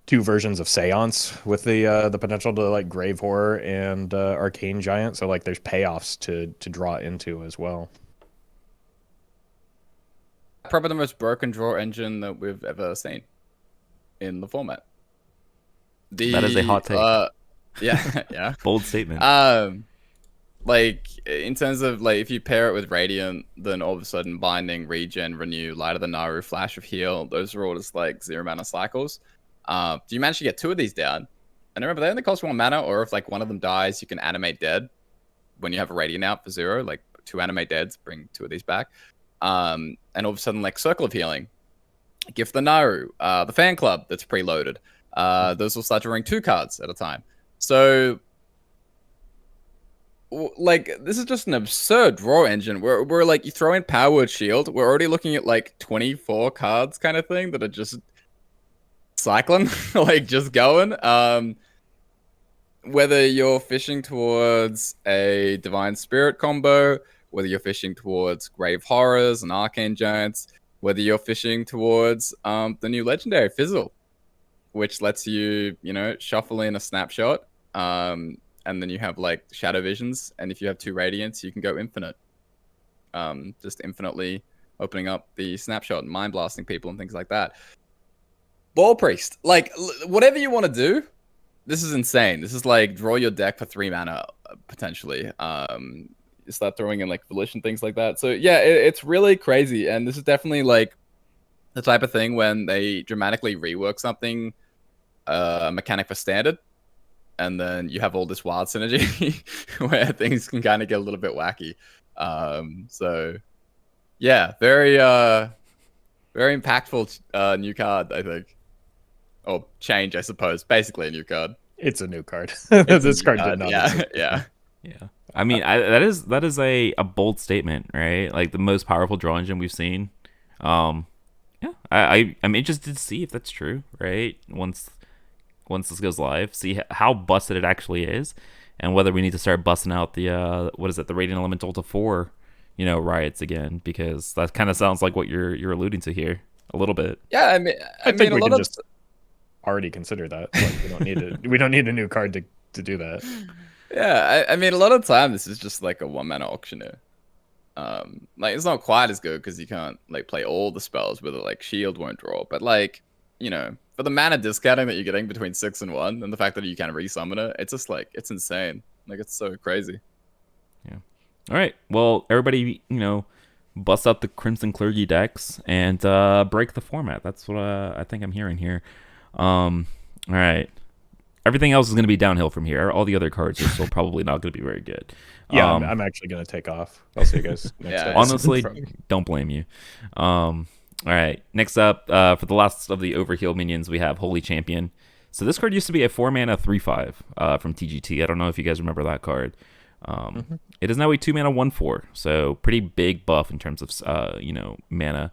[SPEAKER 2] 2 versions of Seance with the potential to like Grave Horror and Arcane Giant, so like there's payoffs to draw into as well.
[SPEAKER 3] Probably the most broken draw engine that we've ever seen in the format.
[SPEAKER 1] That is a hot take.
[SPEAKER 3] Yeah, yeah.
[SPEAKER 1] Bold statement.
[SPEAKER 3] Like in terms of like if you pair it with Radiant, then all of a sudden Binding, Regen, Renew, Light of the Naru, Flash of Heal, those are all just like 0 mana cycles. Do you manage to get 2 of these down? And remember, they only cost 1 mana, or if like one of them dies, you can animate dead when you have a Radiant out for 0, like 2 animate deads, bring 2 of these back. And all of a sudden, like Circle of Healing, Gift the Naru, the Fan Club that's preloaded. Those will start drawing 2 cards at a time. So like this is just an absurd draw engine. We're like, you throw in Powered Shield, we're already looking at like 24 cards kind of thing that are just cycling, like just going. Whether you're fishing towards a Divine Spirit combo, whether you're fishing towards Grave Horrors and Arcane Giants, whether you're fishing towards the new Legendary Fizzle, which lets you, shuffle in a snapshot. And then you have like Shadow Visions, and if you have 2 Radiants, you can go infinite. Just infinitely opening up the snapshot and mind blasting people and things like that. Ball Priest, like whatever you want to do, this is insane. This is like draw your deck for 3 mana potentially. You start throwing in like Volition, things like that. So yeah, it's really crazy, and this is definitely like the type of thing when they dramatically rework something, a mechanic for Standard. And then you have all this wild synergy where things can kind of get a little bit wacky. So yeah, very impactful new card, I think. Or change, I suppose. Basically a new card.
[SPEAKER 2] It's a new card. This card did not.
[SPEAKER 3] Yeah.
[SPEAKER 1] I mean, that is a bold statement, right? Like the most powerful draw engine we've seen. I'm interested to see if that's true, right? Once this goes live, see how busted it actually is, and whether we need to start busting out the the Radiant Elemental to 4, riots again, because that kind of sounds like what you're alluding to here a little bit.
[SPEAKER 3] Yeah,
[SPEAKER 2] I think we can just already consider that. Like, we don't need a new card to do that.
[SPEAKER 3] Yeah, I mean, a lot of time this is just like a 1-mana auctioneer. Like it's not quite as good because you can't like play all the spells with it. Like shield won't draw, but like for the mana discounting that you're getting between 6 and 1, and the fact that you can resummon it, it's just like it's insane. Like it's so crazy.
[SPEAKER 1] Yeah. All right. Well, everybody, bust out the Crimson Clergy decks and break the format. That's what I think I'm hearing here. All right. Everything else is going to be downhill from here. All the other cards are still probably not going to be very good.
[SPEAKER 2] Yeah, I'm actually going to take off. I'll see you guys next time.
[SPEAKER 1] Honestly, don't blame you. All right. Next up, for the last of the Overheal minions, we have Holy Champion. So this card used to be a 4-mana 3/5 from TGT. I don't know if you guys remember that card. It is now a 2-mana 1/4. So pretty big buff in terms of, mana.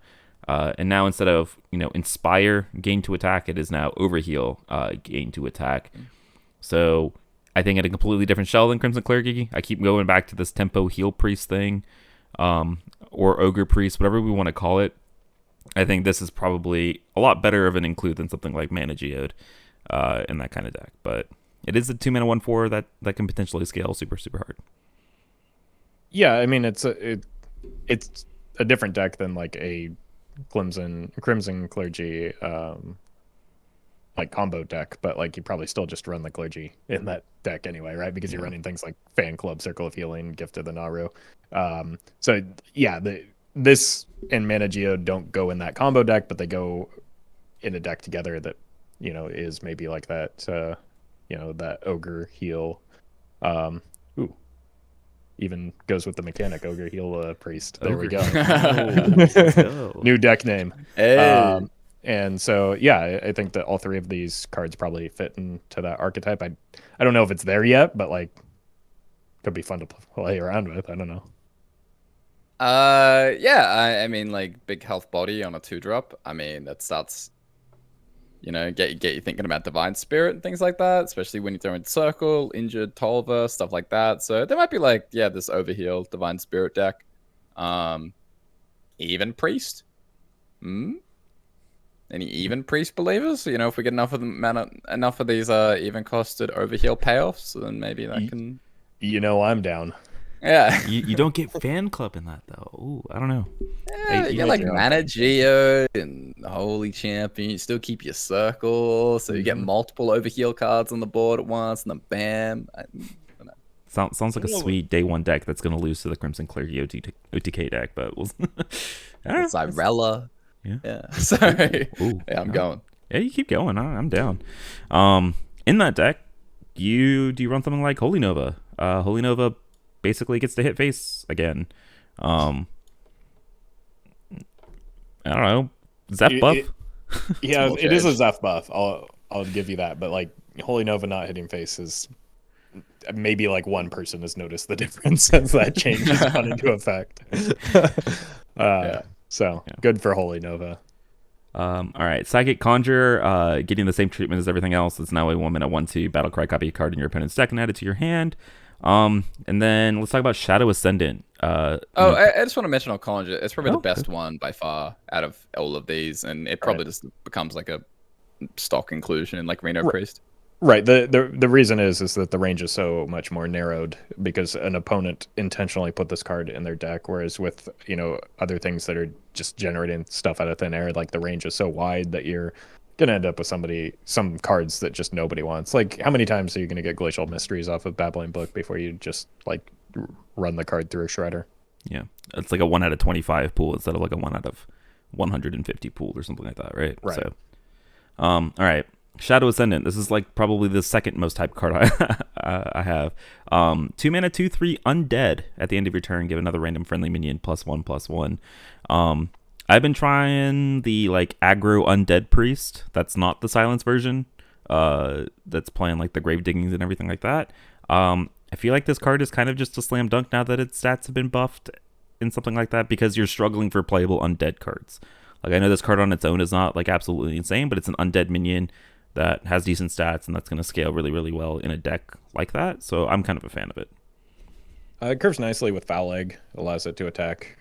[SPEAKER 1] And now instead of, Inspire, gain to attack, it is now Overheal, gain to attack. So I think in a completely different shell than Crimson Clergy. I keep going back to this Tempo Heal Priest thing, or Ogre Priest, whatever we want to call it. I think this is probably a lot better of an include than something like Mana Geode in that kind of deck. But it is a 2-mana 1/4 that can potentially scale super, super hard.
[SPEAKER 2] Yeah, I mean, it's a different deck than like a Crimson Clergy like combo deck, but like you probably still just run the Clergy in that deck anyway, right? Because you're running things like Fan Club, Circle of Healing, Gift of the Naru. So yeah, this and Mana Geode don't go in that combo deck, but they go in a deck together that is maybe like that that Ogre Heal. Even goes with the mechanic Ogre Heal Priest. There we go. New deck name.
[SPEAKER 3] Hey.
[SPEAKER 2] And so, yeah, I think that all three of these cards probably fit into that archetype. I don't know if it's there yet, but like, could be fun to play around with. I don't know.
[SPEAKER 3] Yeah, I mean, like big health body on a 2-drop. I mean, that starts, get you thinking about Divine Spirit and things like that, especially when you throw in Circle, Injured, Tolva, stuff like that. So there might be like, this Overheal Divine Spirit deck. Even Priest. Any even Priest believers? If we get enough of the mana, enough of these even costed Overheal payoffs, then maybe that can.
[SPEAKER 2] I'm down.
[SPEAKER 3] Yeah.
[SPEAKER 1] You don't get Fan Club in that though. Ooh, I don't know.
[SPEAKER 3] Yeah, you get like Mana Geode and Holy Champion. You still keep your Circle, so you get multiple Overheal cards on the board at once, and then bam. I don't know.
[SPEAKER 1] Sounds like a sweet day one deck that's going to lose to the Crimson Clergy OTK deck, but we'll.
[SPEAKER 3] Cyrella. Yeah. So yeah, I'm going.
[SPEAKER 1] Yeah, you keep going. I'm down. In that deck, do you run something like Holy Nova? Holy Nova basically gets to hit face again. I don't know. Zeph buff?
[SPEAKER 2] It is a Zeph buff. I'll give you that. But like Holy Nova not hitting face is maybe like one person has noticed the difference since that change has gone into effect. So good for Holy Nova.
[SPEAKER 1] All right, Psychic Conjure, getting the same treatment as everything else. It's now a 1-mana 1/2 Battlecry. Copy a card in your opponent's deck and add it to your hand. And then let's talk about Shadow Ascendant.
[SPEAKER 3] I just want to mention on Conjure. It's probably the best one by far out of all of these, and it probably just becomes like a stock inclusion in like Reno Priest.
[SPEAKER 2] Right. The reason is that the range is so much more narrowed because an opponent intentionally put this card in their deck, whereas with other things that are just generating stuff out of thin air, like the range is so wide that you're gonna end up with some cards that just nobody wants. Like how many times are you gonna get Glacial Mysteries off of Babbling Book before you just like run the card through a shredder?
[SPEAKER 1] Yeah, it's like a 1 out of 25 pool instead of like a 1 out of 150 pool or something like that, right?
[SPEAKER 2] Right.
[SPEAKER 1] So, all right. Shadow Ascendant. This is like probably the second most hyped card I have. 2-mana 2/3 Undead. At the end of your turn, give another random friendly minion +1/+1. I've been trying the like aggro Undead Priest. That's not the Silence version. That's playing like the Grave Diggings and everything like that. I feel like this card is kind of just a slam dunk now that its stats have been buffed and something like that because you're struggling for playable Undead cards. Like I know this card on its own is not like absolutely insane, but it's an Undead minion that has decent stats and that's going to scale really, really well in a deck like that. So I'm kind of a fan of it.
[SPEAKER 2] It curves nicely with Foul Egg, allows it to attack.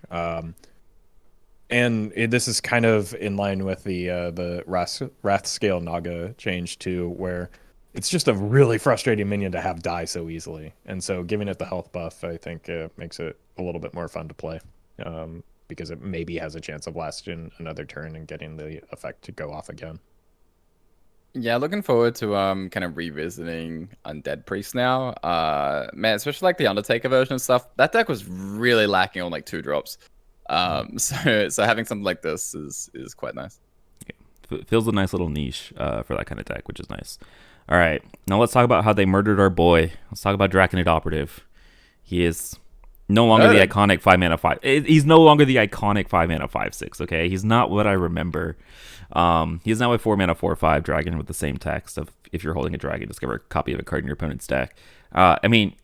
[SPEAKER 2] This is kind of in line with the Ratscale Naga change too, where it's just a really frustrating minion to have die so easily. And so giving it the health buff, I think, makes it a little bit more fun to play. Because it maybe has a chance of lasting another turn and getting the effect to go off again.
[SPEAKER 3] Yeah, looking forward to kind of revisiting Undead Priest now. Man, especially like the Undertaker version and stuff. That deck was really lacking on like 2-drops. So having something like this is quite nice.
[SPEAKER 1] Yeah. Feels a nice little niche for that kind of deck, which is nice. All right, now let's talk about how they murdered our boy. Let's talk about Dragonite Operative. He is no longer the iconic 5-mana 5. He's no longer the iconic 5-mana 5/6. Okay, he's not what I remember. He's now a 4-mana 4/5 dragon with the same text of if you're holding a dragon, discover a copy of a card in your opponent's deck. I mean,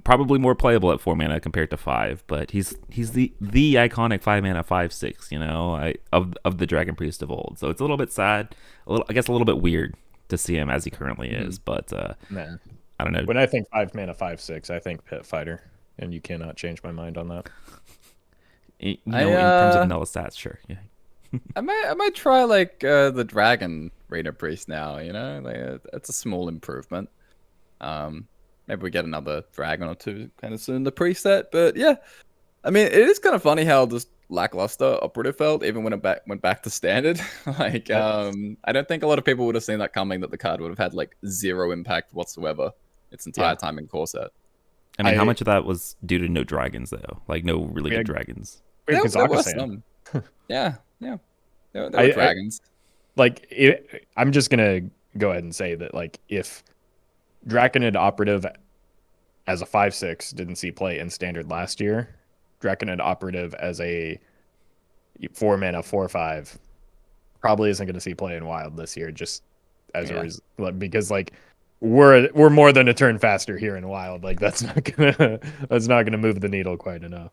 [SPEAKER 1] probably more playable at 4 mana compared to 5, but he's the iconic 5-mana 5/6. You know, of the Dragon Priest of old. So it's a little bit sad, I guess a little bit weird to see him as he currently is. But
[SPEAKER 2] Man.
[SPEAKER 1] I don't know.
[SPEAKER 2] When I think 5-mana 5/6, I think Pit Fighter. And you cannot change my mind on that.
[SPEAKER 1] You know, in terms of vanilla stats, sure. Yeah.
[SPEAKER 3] I might try like the Dragon Raider Priest now. You know, like it's a small improvement. Maybe we get another dragon or two kind of soon in the preset. But yeah, I mean, it is kind of funny how this lackluster operative felt even when it went back to standard. Like, I don't think a lot of people would have seen that coming. That the card would have had like 0 impact whatsoever its entire time in core set.
[SPEAKER 1] I mean, how much of that was due to no dragons, though? Like, no really good dragons.
[SPEAKER 3] There were some. Yeah. There were dragons.
[SPEAKER 2] I'm just going to go ahead and say that, like, if Dragonite Operative as a 5/6 didn't see play in Standard last year, Dragonite Operative as a 4-mana 4/5 probably isn't going to see play in Wild this year, just as a result. Because, like, we're more than a turn faster here in Wild. Like that's not gonna move the needle quite enough.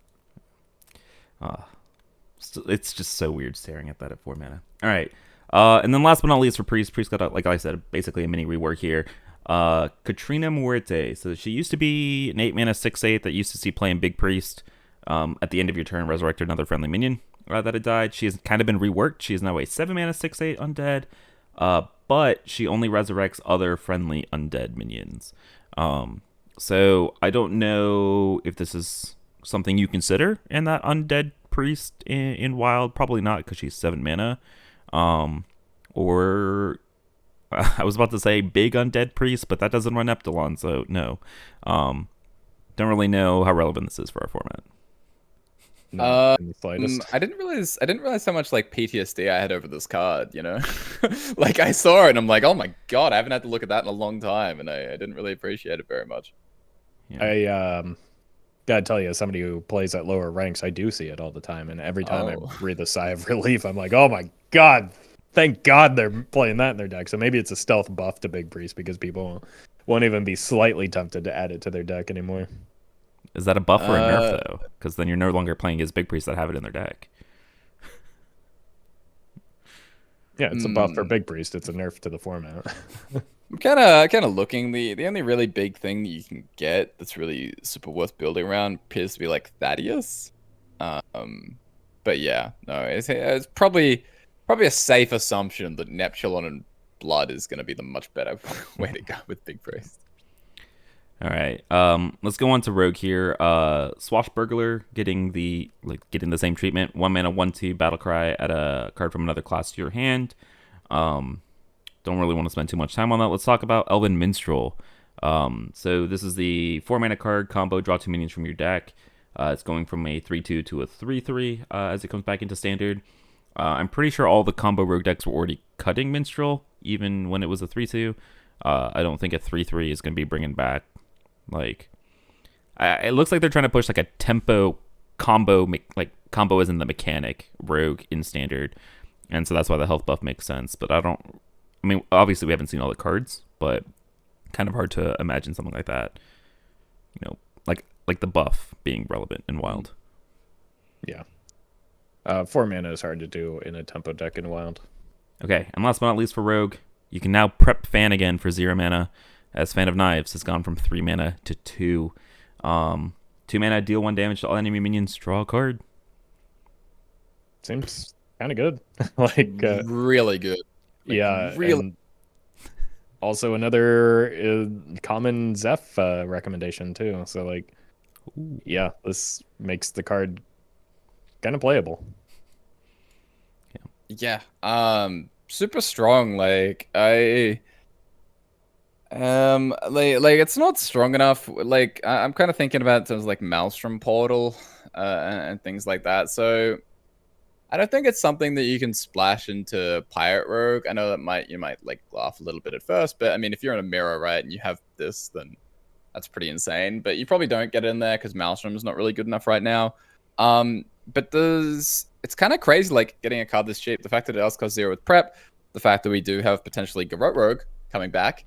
[SPEAKER 1] It's just so weird staring at that at 4 mana. All right, and then last but not least for Priest got, like I said, basically a mini rework here. Katrina Muerte. So she used to be an 8-mana 6/8 that used to see play in Big Priest. At the end of your turn, resurrect another friendly minion that had died. She has kind of been reworked. She is now a 7-mana 6/8 undead. But she only resurrects other friendly undead minions. So I don't know if this is something you consider in that Undead Priest in Wild. Probably not, because she's 7 mana. Or I was about to say Big Undead Priest, but that doesn't run Epsilon, so no. Don't really know how relevant this is for our format.
[SPEAKER 2] No, in the slightest.
[SPEAKER 3] I didn't realize how much like PTSD I had over this card, you know. Like I saw it and I'm like, oh my god, I haven't had to look at that in a long time, and I didn't really appreciate it very much.
[SPEAKER 1] Yeah.
[SPEAKER 2] I gotta tell you, as somebody who plays at lower ranks, I do see it all the time, and every time I breathe a sigh of relief, I'm like, oh my god, thank god they're playing that in their deck. So maybe it's a stealth buff to Big Priest because people won't even be slightly tempted to add it to their deck anymore.
[SPEAKER 1] Is that a buff or a nerf, though? Because then you're no longer playing as Big Priests that have it in their deck.
[SPEAKER 2] Yeah, it's a buff for Big Priest. It's a nerf to the format.
[SPEAKER 3] I'm kind of looking. The only really big thing that you can get that's really super worth building around appears to be like Thaddeus. But yeah, no, it's probably a safe assumption that Neptulon and Blood is going to be the much better way to go with Big Priest.
[SPEAKER 1] All right, let's go on to Rogue here. Swashburgler getting the same treatment. 1 mana 1/2 battle cry, add a card from another class to your hand. Don't really want to spend too much time on that. Let's talk about Elven Minstrel. So this is the 4 mana card combo. Draw 2 minions from your deck. It's going from a 3/2 to a 3/3 as it comes back into standard. I'm pretty sure all the combo Rogue decks were already cutting Minstrel, even when it was a 3/2. I don't think a 3/3 is going to be bringing back. Like, it looks like they're trying to push like a tempo combo, like combo is in the mechanic Rogue in standard, and so that's why the health buff makes sense. But I mean, obviously we haven't seen all the cards, but kind of hard to imagine something like that. You know, like the buff being relevant in Wild.
[SPEAKER 2] Yeah, 4 mana is hard to do in a tempo deck in Wild.
[SPEAKER 1] Okay, and last but not least for Rogue, you can now prep Fan again for 0 mana. As Fan of Knives has gone from 3 mana to 2. 2 mana, deal 1 damage to all enemy minions, draw a card.
[SPEAKER 2] Seems kind of good. Like
[SPEAKER 3] really good. Like,
[SPEAKER 2] yeah,
[SPEAKER 3] really.
[SPEAKER 2] and also another common Zeph recommendation too. So like,
[SPEAKER 1] Ooh.
[SPEAKER 2] yeah, this makes the card kind of playable.
[SPEAKER 3] Yeah. Super strong. Like like it's not strong enough. Like I'm kind of thinking about it in terms of like Maelstrom Portal and things like that. So I don't think it's something that you can splash into Pirate Rogue. I know that you might like laugh a little bit at first, but I mean, if you're in a mirror, right, and you have this, then that's pretty insane. But you probably don't get it in there because Maelstrom is not really good enough right now. But it's kind of crazy, like getting a card this cheap. The fact that it does cost 0 with prep, the fact that we do have potentially Garrote Rogue coming back,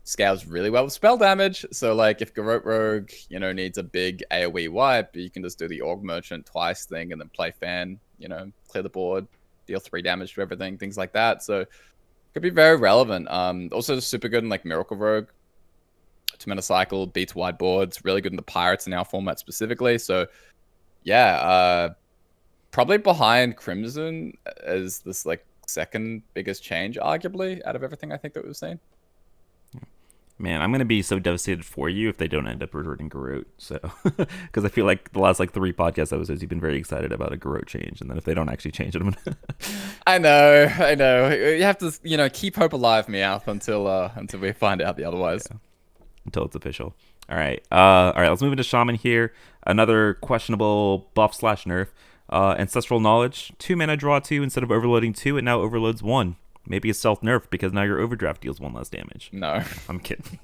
[SPEAKER 3] scales really well with spell damage. So like if Garrote Rogue, needs a big AoE wipe, you can just do the Org Merchant twice thing and then play Fan, clear the board, deal 3 damage to everything, things like that. So it could be very relevant. Also super good in like Miracle Rogue. 2-mana cycle, beats wide boards, really good in the Pirates in our format specifically. So yeah, probably behind Crimson as this like second biggest change, arguably, out of everything I think that we've seen.
[SPEAKER 1] Man, I'm gonna be so devastated for you if they don't end up reverting Garrote. So, because I feel like the last like 3 podcast episodes, you've been very excited about a Garrote change, and then if they don't actually change it, I'm gonna.
[SPEAKER 3] I know. You have to, keep hope alive, Meowth, until we find out the otherwise.
[SPEAKER 1] Yeah. Until it's official. All right. Let's move into Shaman here. Another questionable buff/nerf. Ancestral Knowledge. 2 mana, draw 2 instead of overloading 2. It now overloads 1. Maybe a stealth nerf because now your overdraft deals 1 less damage.
[SPEAKER 3] No,
[SPEAKER 1] I'm kidding.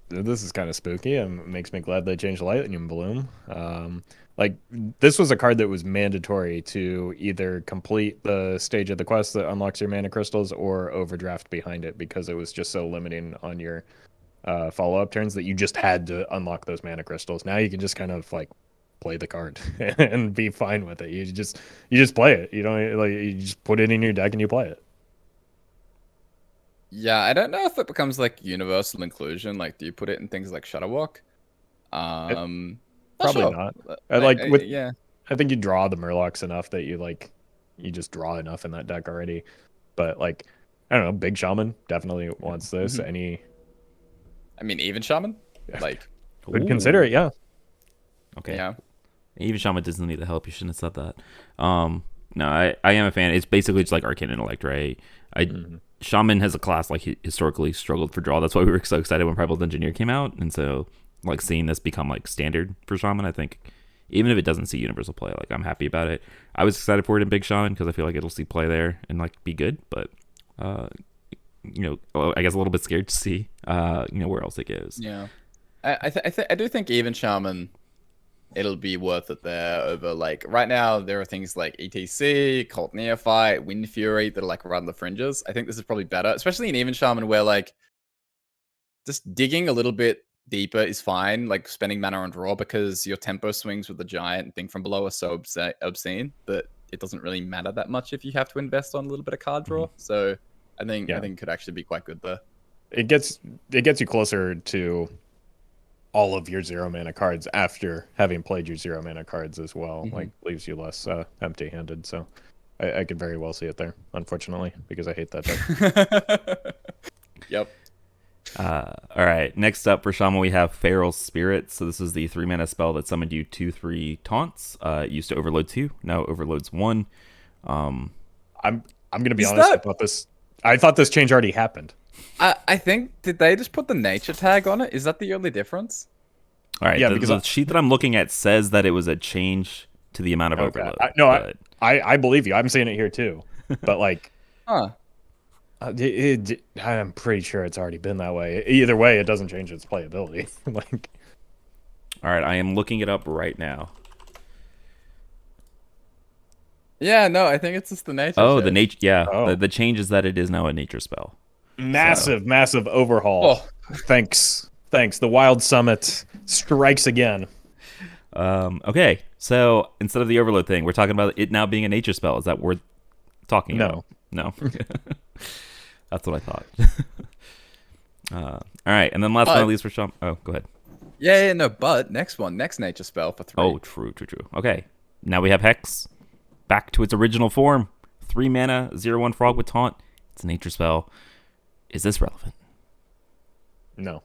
[SPEAKER 2] This is kind of spooky and makes me glad they changed Lightning Bloom. Like this was a card that was mandatory to either complete the stage of the quest that unlocks your mana crystals or overdraft behind it because it was just so limiting on your follow-up turns that you just had to unlock those mana crystals. Now you can just kind of like play the card and be fine with it. You just play it. You don't like you just put it in your deck and you play it.
[SPEAKER 3] Yeah, I don't know if it becomes like universal inclusion. Like, do you put it in things like Shutterwalk?
[SPEAKER 2] Probably
[SPEAKER 3] sure.
[SPEAKER 2] not.
[SPEAKER 3] Yeah.
[SPEAKER 2] I think you draw the Murlocs enough that you just draw enough in that deck already. But like, I don't know, Big Shaman definitely wants this.
[SPEAKER 3] I mean, even Shaman, like,
[SPEAKER 2] would consider it, yeah.
[SPEAKER 1] Okay.
[SPEAKER 3] Yeah.
[SPEAKER 1] Even Shaman doesn't need the help. You shouldn't have said that. No, I am a fan. It's basically just like Arcane Intellect, right? Shaman has a class like historically struggled for draw. That's why we were so excited when Primal Engineer came out. And so like seeing this become like standard for Shaman, I think even if it doesn't see universal play, like I'm happy about it. I was excited for it in Big Shaman because I feel like it'll see play there and like be good. But I guess a little bit scared to see where else it goes.
[SPEAKER 3] Yeah. I do think even Shaman, it'll be worth it there over like right now there are things like ETC, Cult Neophyte, Wind Fury that are like right on the fringes. I think this is probably better, especially in even Shaman where like just digging a little bit deeper is fine, like spending mana on draw because your tempo swings with the giant and thing from below are so obscene that it doesn't really matter that much if you have to invest on a little bit of card draw. So I think it could actually be quite good there.
[SPEAKER 2] It gets you closer to all of your 0 mana cards after having played your 0 mana cards as well. Like leaves you less empty-handed. So I could very well see it there, unfortunately, because I hate that deck.
[SPEAKER 3] Yep.
[SPEAKER 1] All right. Next up for Shaman, we have Feral Spirit. So this is the 3 mana spell that summoned you 2/3 taunts. It used to overload 2. Now it overloads 1.
[SPEAKER 2] I'm gonna be honest. I thought this change already happened.
[SPEAKER 3] I think, did they just put the nature tag on it? Is that the only difference?
[SPEAKER 1] All right. Yeah, because the sheet that I'm looking at says that it was a change to the amount of overload.
[SPEAKER 2] I believe you. I'm seeing it here too. But like, I'm pretty sure it's already been that way. Either way, it doesn't change its playability. Like,
[SPEAKER 1] all right, I am looking it up right now.
[SPEAKER 3] Yeah, no, I think it's just the nature.
[SPEAKER 1] Oh, the nature. Yeah, the change is that it is now a nature spell.
[SPEAKER 2] Massive overhaul. Thanks. The Wild Summit strikes again.
[SPEAKER 1] Okay, so instead of the overload thing, we're talking about it now being a nature spell. Is that worth talking about? No. That's what I thought. All right, and then last but not least for Shaman. Oh, go ahead.
[SPEAKER 3] Yeah, no, but next nature spell for 3.
[SPEAKER 1] Oh, true. Okay, now we have Hex back to its original form. 3 mana, 0/1 frog with taunt. It's a nature spell. Is this relevant?
[SPEAKER 2] No.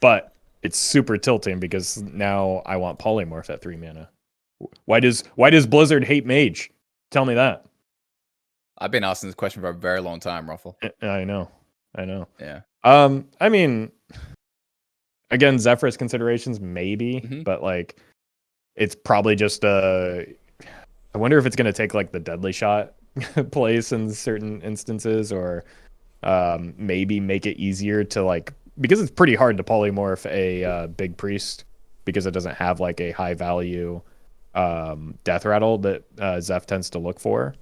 [SPEAKER 2] But it's super tilting because now I want polymorph at 3 mana. Why does Blizzard hate Mage? Tell me that.
[SPEAKER 3] I've been asking this question for a very long time, Roffle.
[SPEAKER 2] I know.
[SPEAKER 3] Yeah.
[SPEAKER 2] I mean, again, Zephyrus considerations maybe, but like, it's probably just I wonder if it's gonna take like the deadly shot place in certain instances, or maybe make it easier to like, because it's pretty hard to polymorph a big priest because it doesn't have like a high value death rattle that Zeph tends to look for.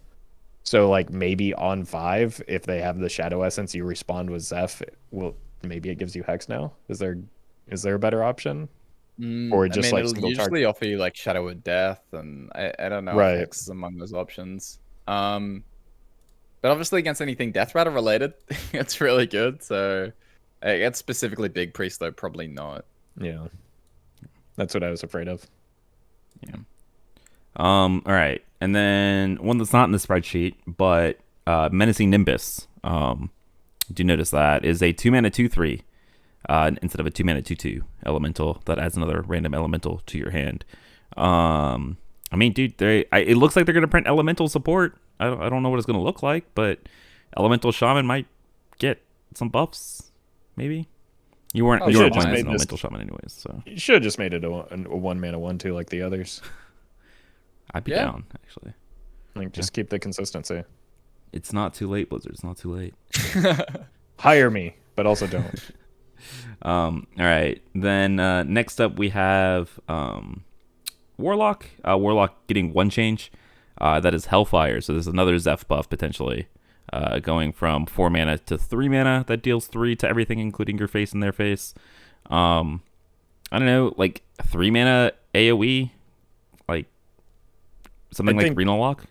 [SPEAKER 2] So like maybe on 5, if they have the Shadow Essence, you respond with Zeph. Well, maybe it gives you Hex now. Is there a better option? Or just like
[SPEAKER 3] it'll usually offer you like Shadow of Death, and I don't know if Hex is among those options. But obviously against anything Death Rattle related, it's really good. So against specifically Big Priest though, probably not.
[SPEAKER 2] Yeah, that's what I was afraid of.
[SPEAKER 1] Yeah. All right, and then one that's not in the spreadsheet, but Menacing Nimbus. Do notice that is a 2 mana 2/3 instead of a 2 mana 2/2 elemental that adds another random elemental to your hand. I mean, dude, it looks like they're gonna print elemental support. I don't know what it's gonna look like, but elemental shaman might get some buffs. Maybe you weren't playing as an elemental shaman anyways, so
[SPEAKER 2] you should have just made it a 1 mana 1/2 like the others.
[SPEAKER 1] I'd be down, actually.
[SPEAKER 2] Like, just keep the consistency.
[SPEAKER 1] It's not too late, Blizzard. It's not too late.
[SPEAKER 2] Hire me, but also don't.
[SPEAKER 1] All right. Then next up we have Warlock. Warlock getting 1 change. That is Hellfire. So there's another Zeph buff potentially. Going from 4 mana to 3 mana. That deals 3 to everything, including your face and their face. I don't know, like 3 mana AoE, like something like Renal Lock.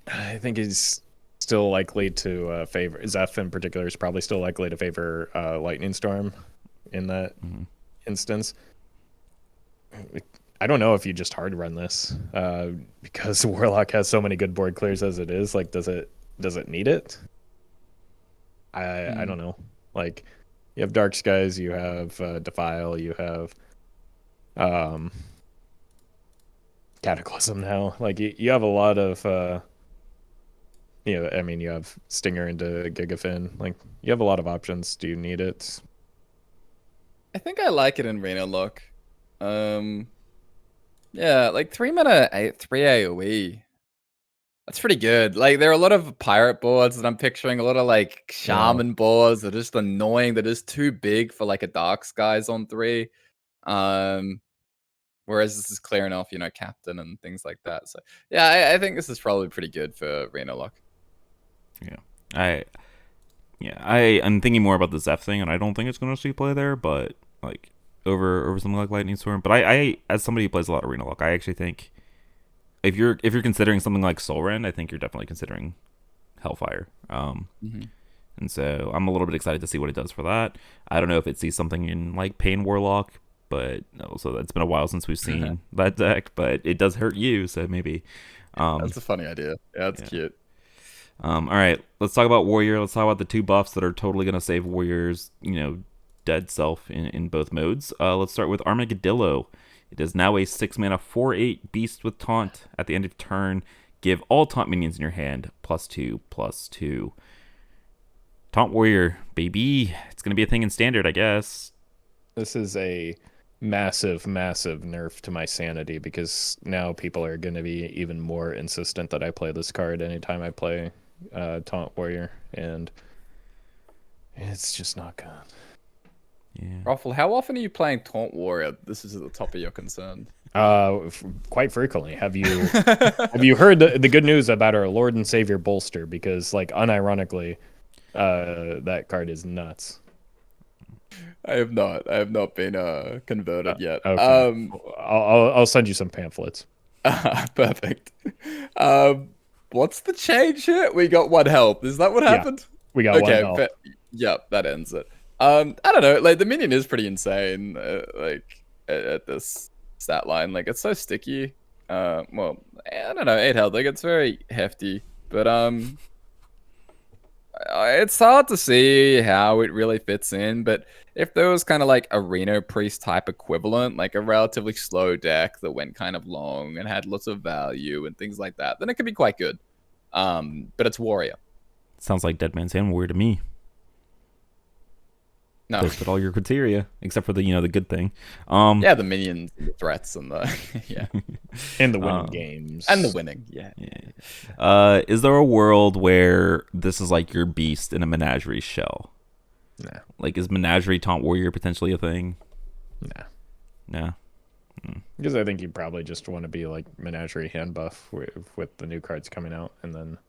[SPEAKER 2] I think he's still likely to favor Zeph in particular is probably still likely to favor Lightning Storm in that instance. I don't know if you just hard run this because Warlock has so many good board clears as it is. Like, does it need it? I don't know. Like, you have Dark Skies, you have Defile, you have Cataclysm now. Like, you have a lot of I mean, you have Stinger into Gigafin. Like, you have a lot of options. Do you need it?
[SPEAKER 3] I think I like it in Reno Lock. Yeah, like 3 mana 3 AoE. That's pretty good. Like, there are a lot of pirate boards that I'm picturing, a lot of like shaman boards that are just annoying, that is too big for like a Dark Skies on 3. Whereas this is clearing off, Captain and things like that. So yeah, I think this is probably pretty good for Reno Lock.
[SPEAKER 1] I'm thinking more about the Zeph thing, and I don't think it's going to see play there, but like over something like Lightning Storm. But I as somebody who plays a lot of Arena Lock, I actually think if you're considering something like Soul Rend, I think you're definitely considering Hellfire. And so I'm a little bit excited to see what it does for that. I don't know if it sees something in like Pain Warlock, but also it's been a while since we've seen that deck. But it does hurt you, so maybe.
[SPEAKER 3] That's a funny idea. Yeah, that's cute.
[SPEAKER 1] All right, let's talk about Warrior. Let's talk about the 2 buffs that are totally going to save Warrior's, dead self in both modes. Let's start with Armagedillo. It is now a 6 mana 4/8 beast with taunt. At the end of turn, give all taunt minions in your hand +2/+2. Taunt Warrior, baby. It's going to be a thing in Standard, I guess.
[SPEAKER 2] This is a massive, massive nerf to my sanity because now people are going to be even more insistent that I play this card anytime I play Taunt Warrior, and it's just not good.
[SPEAKER 1] Yeah.
[SPEAKER 3] Roffle, how often are you playing Taunt Warrior? This is at the top of your concern.
[SPEAKER 2] Quite frequently. Have you heard the good news about our Lord and Savior Bolster? Because, like, unironically, that card is nuts.
[SPEAKER 3] I have not been converted yet.
[SPEAKER 2] Okay. I'll send you some pamphlets.
[SPEAKER 3] Perfect. What's the change here? We got 1 help. Is that what happened?
[SPEAKER 2] We got 1 help.
[SPEAKER 3] Yep, that ends it. I don't know. Like the minion is pretty insane. Like at this stat line, like it's so sticky. Well, I don't know. 8 health, like it's very hefty, but it's hard to see how it really fits in. But if there was kind of like a Reno Priest type equivalent, like a relatively slow deck that went kind of long and had lots of value and things like that, then it could be quite good. But it's warrior.
[SPEAKER 1] Sounds like Dead Man's Hand Warrior to me.
[SPEAKER 3] No.
[SPEAKER 1] They fit all your criteria, except for the the good thing.
[SPEAKER 3] Yeah, the minions, and the threats, and the yeah,
[SPEAKER 2] And the winning games.
[SPEAKER 3] and the winning. Yeah.
[SPEAKER 1] Is there a world where this is like your beast in a menagerie shell?
[SPEAKER 2] Nah.
[SPEAKER 1] Like, is Menagerie Taunt Warrior potentially a thing?
[SPEAKER 2] Nah.
[SPEAKER 1] No.
[SPEAKER 2] Because I think you probably just want to be like Menagerie hand buff with the new cards coming out, and then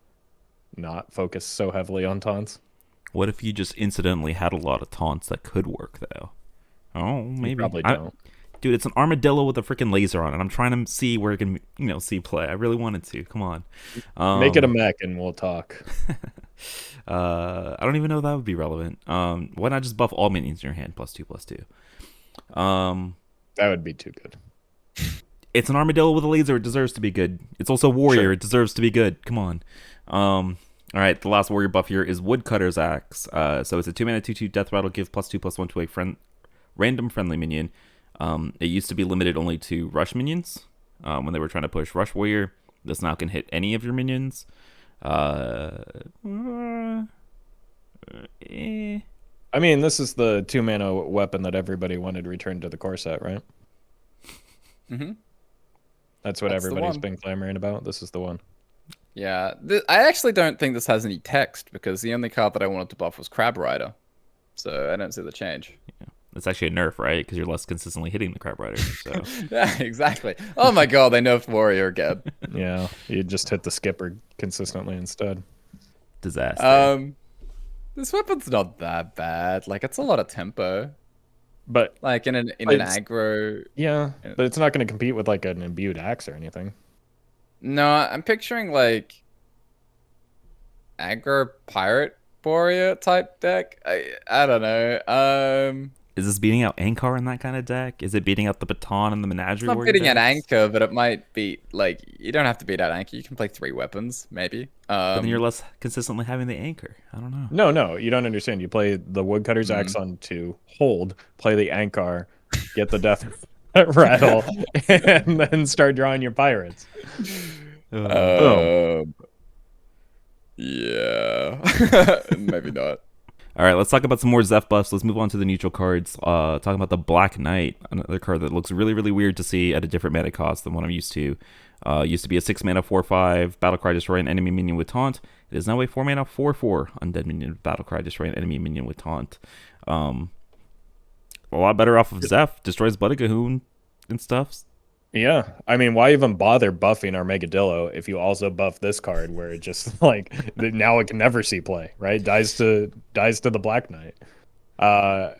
[SPEAKER 2] not focus so heavily on taunts.
[SPEAKER 1] What if you just incidentally had a lot of taunts that could work though? Oh, maybe.
[SPEAKER 2] You probably don't.
[SPEAKER 1] Dude, it's an armadillo with a freaking laser on it. I'm trying to see where it can, see play. I really wanted to. Come on.
[SPEAKER 2] Make it a mech and we'll talk.
[SPEAKER 1] I don't even know if that would be relevant. Why not just buff all minions in your hand +2/+2?
[SPEAKER 2] That would be too good.
[SPEAKER 1] It's an armadillo with a laser. It deserves to be good. It's also a warrior.
[SPEAKER 2] Sure.
[SPEAKER 1] It deserves to be good. Come on. All right, the last warrior buff here is Woodcutter's Axe. So it's a 2-mana 2/2 death rattle. Give +2/+1 to a random friendly minion. It used to be limited only to rush minions when they were trying to push rush warrior. This now can hit any of your minions. I
[SPEAKER 2] mean, this is the 2-mana weapon that everybody wanted returned to the core set, right?
[SPEAKER 3] Mm-hmm.
[SPEAKER 2] That's what
[SPEAKER 3] That's the
[SPEAKER 2] everybody's
[SPEAKER 3] one.
[SPEAKER 2] been clamoring about. This is the one.
[SPEAKER 3] Yeah, I actually don't think this has any text because the only card that I wanted to buff was Crab Rider, so I don't see the change.
[SPEAKER 1] It's actually a nerf, right? Because you're less consistently hitting the Crab Rider. So
[SPEAKER 3] Yeah, exactly. Oh my god, they nerfed Warrior again.
[SPEAKER 2] Yeah, you just hit the skipper consistently instead.
[SPEAKER 1] disaster.
[SPEAKER 3] This weapon's not that bad. Like it's a lot of tempo.
[SPEAKER 2] But
[SPEAKER 3] Like in an
[SPEAKER 2] It's-
[SPEAKER 3] aggro.
[SPEAKER 2] yeah, but it's not going to compete with like an imbued axe or anything.
[SPEAKER 3] No, I'm picturing like aggro pirate warrior type deck. I don't know.
[SPEAKER 1] Is this beating out Ankar in that kind of deck? Is it beating out the Baton and the Menagerie
[SPEAKER 3] It's not
[SPEAKER 1] Warrior
[SPEAKER 3] beating at
[SPEAKER 1] decks?
[SPEAKER 3] anchor, but it might beat like you don't have to beat at anchor. You can play 3 weapons, maybe.
[SPEAKER 1] But then you're less consistently having the Anchor. I don't know.
[SPEAKER 2] No, you don't understand. You play the Woodcutter's Axe on 2, hold, play the Ankar, get the death rattle, and then start drawing your pirates.
[SPEAKER 3] Yeah. Maybe not.
[SPEAKER 1] All right, let's talk about some more Zeph buffs. Let's move on to the neutral cards. Talking about the Black Knight, another card that looks really, really weird to see at a different mana cost than what I'm used to. Used to be a 6-mana 4/5 battlecry, destroy an enemy minion with taunt. It is now a 4-mana 4/4 undead minion battlecry, destroy an enemy minion with taunt. A lot better off of Zeph. Destroys Bloody Cahoon and stuff.
[SPEAKER 2] Yeah, I mean, why even bother buffing Armagedillo if you also buff this card where it just like now it can never see play, right? Dies to the Black Knight.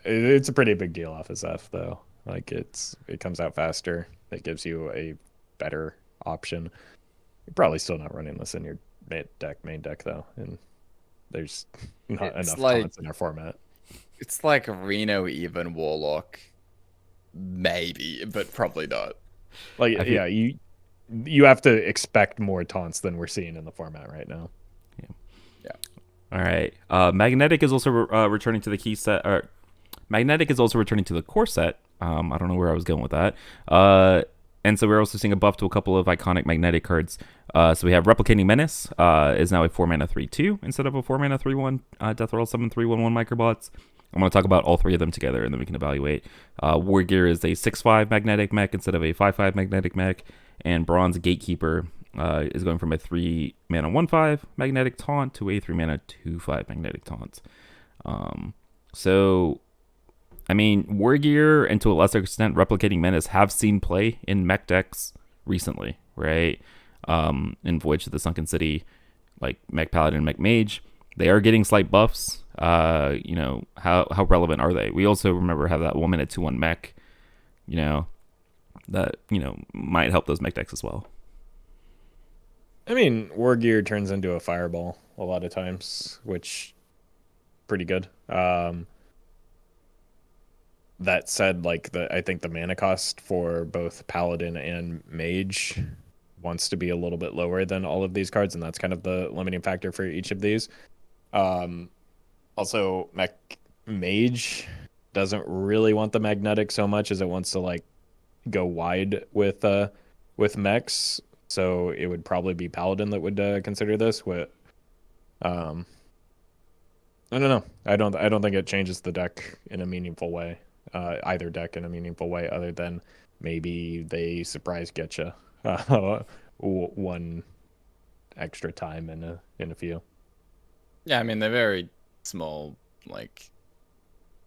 [SPEAKER 2] It's a pretty big deal off of Zeph though. Like it comes out faster. It gives you a better option. You're probably still not running this in your main deck though, and there's not
[SPEAKER 3] It's
[SPEAKER 2] enough
[SPEAKER 3] like-
[SPEAKER 2] taunts in our format.
[SPEAKER 3] It's like Reno even Warlock. Maybe, but probably not.
[SPEAKER 2] Like yeah, you have to expect more taunts than we're seeing in the format right now.
[SPEAKER 1] All right. Magnetic is also returning to the key set. Magnetic is also returning to the core set. I don't know where I was going with that. And so we're also seeing a buff to a couple of iconic Magnetic cards. So we have Replicating Menace is now a 4-mana 3/2 instead of a 4-mana 3/1 Death Rattle Summon 3/1/1 Microbots. I'm going to talk about all 3 of them together, and then we can evaluate. War Gear is a 6/5 Magnetic mech instead of a 5/5 Magnetic mech. And Bronze Gatekeeper is going from a 3-mana 1/5 Magnetic Taunt to a 3-mana 2/5 Magnetic Taunt. So, I mean, War Gear and to a lesser extent Replicating Menace have seen play in mech decks recently, right? In Voyage to the Sunken City, like Mech Paladin and Mech Mage. They are getting slight buffs. How relevant are they? We also remember have that 1-mana 2/1 mech, that might help those mech decks as well.
[SPEAKER 2] I mean, War Gear turns into a fireball a lot of times, which pretty good. That said, like I think the mana cost for both Paladin and Mage wants to be a little bit lower than all of these cards, and that's kind of the limiting factor for each of these. Also, Mage doesn't really want the magnetic so much as it wants to like go wide with mechs. So it would probably be Paladin that would consider this. Um, I don't know. I don't think it changes the deck in a meaningful way. Either deck in a meaningful way, other than maybe they surprise get you one extra time in a few.
[SPEAKER 3] Yeah, I mean they're very small, like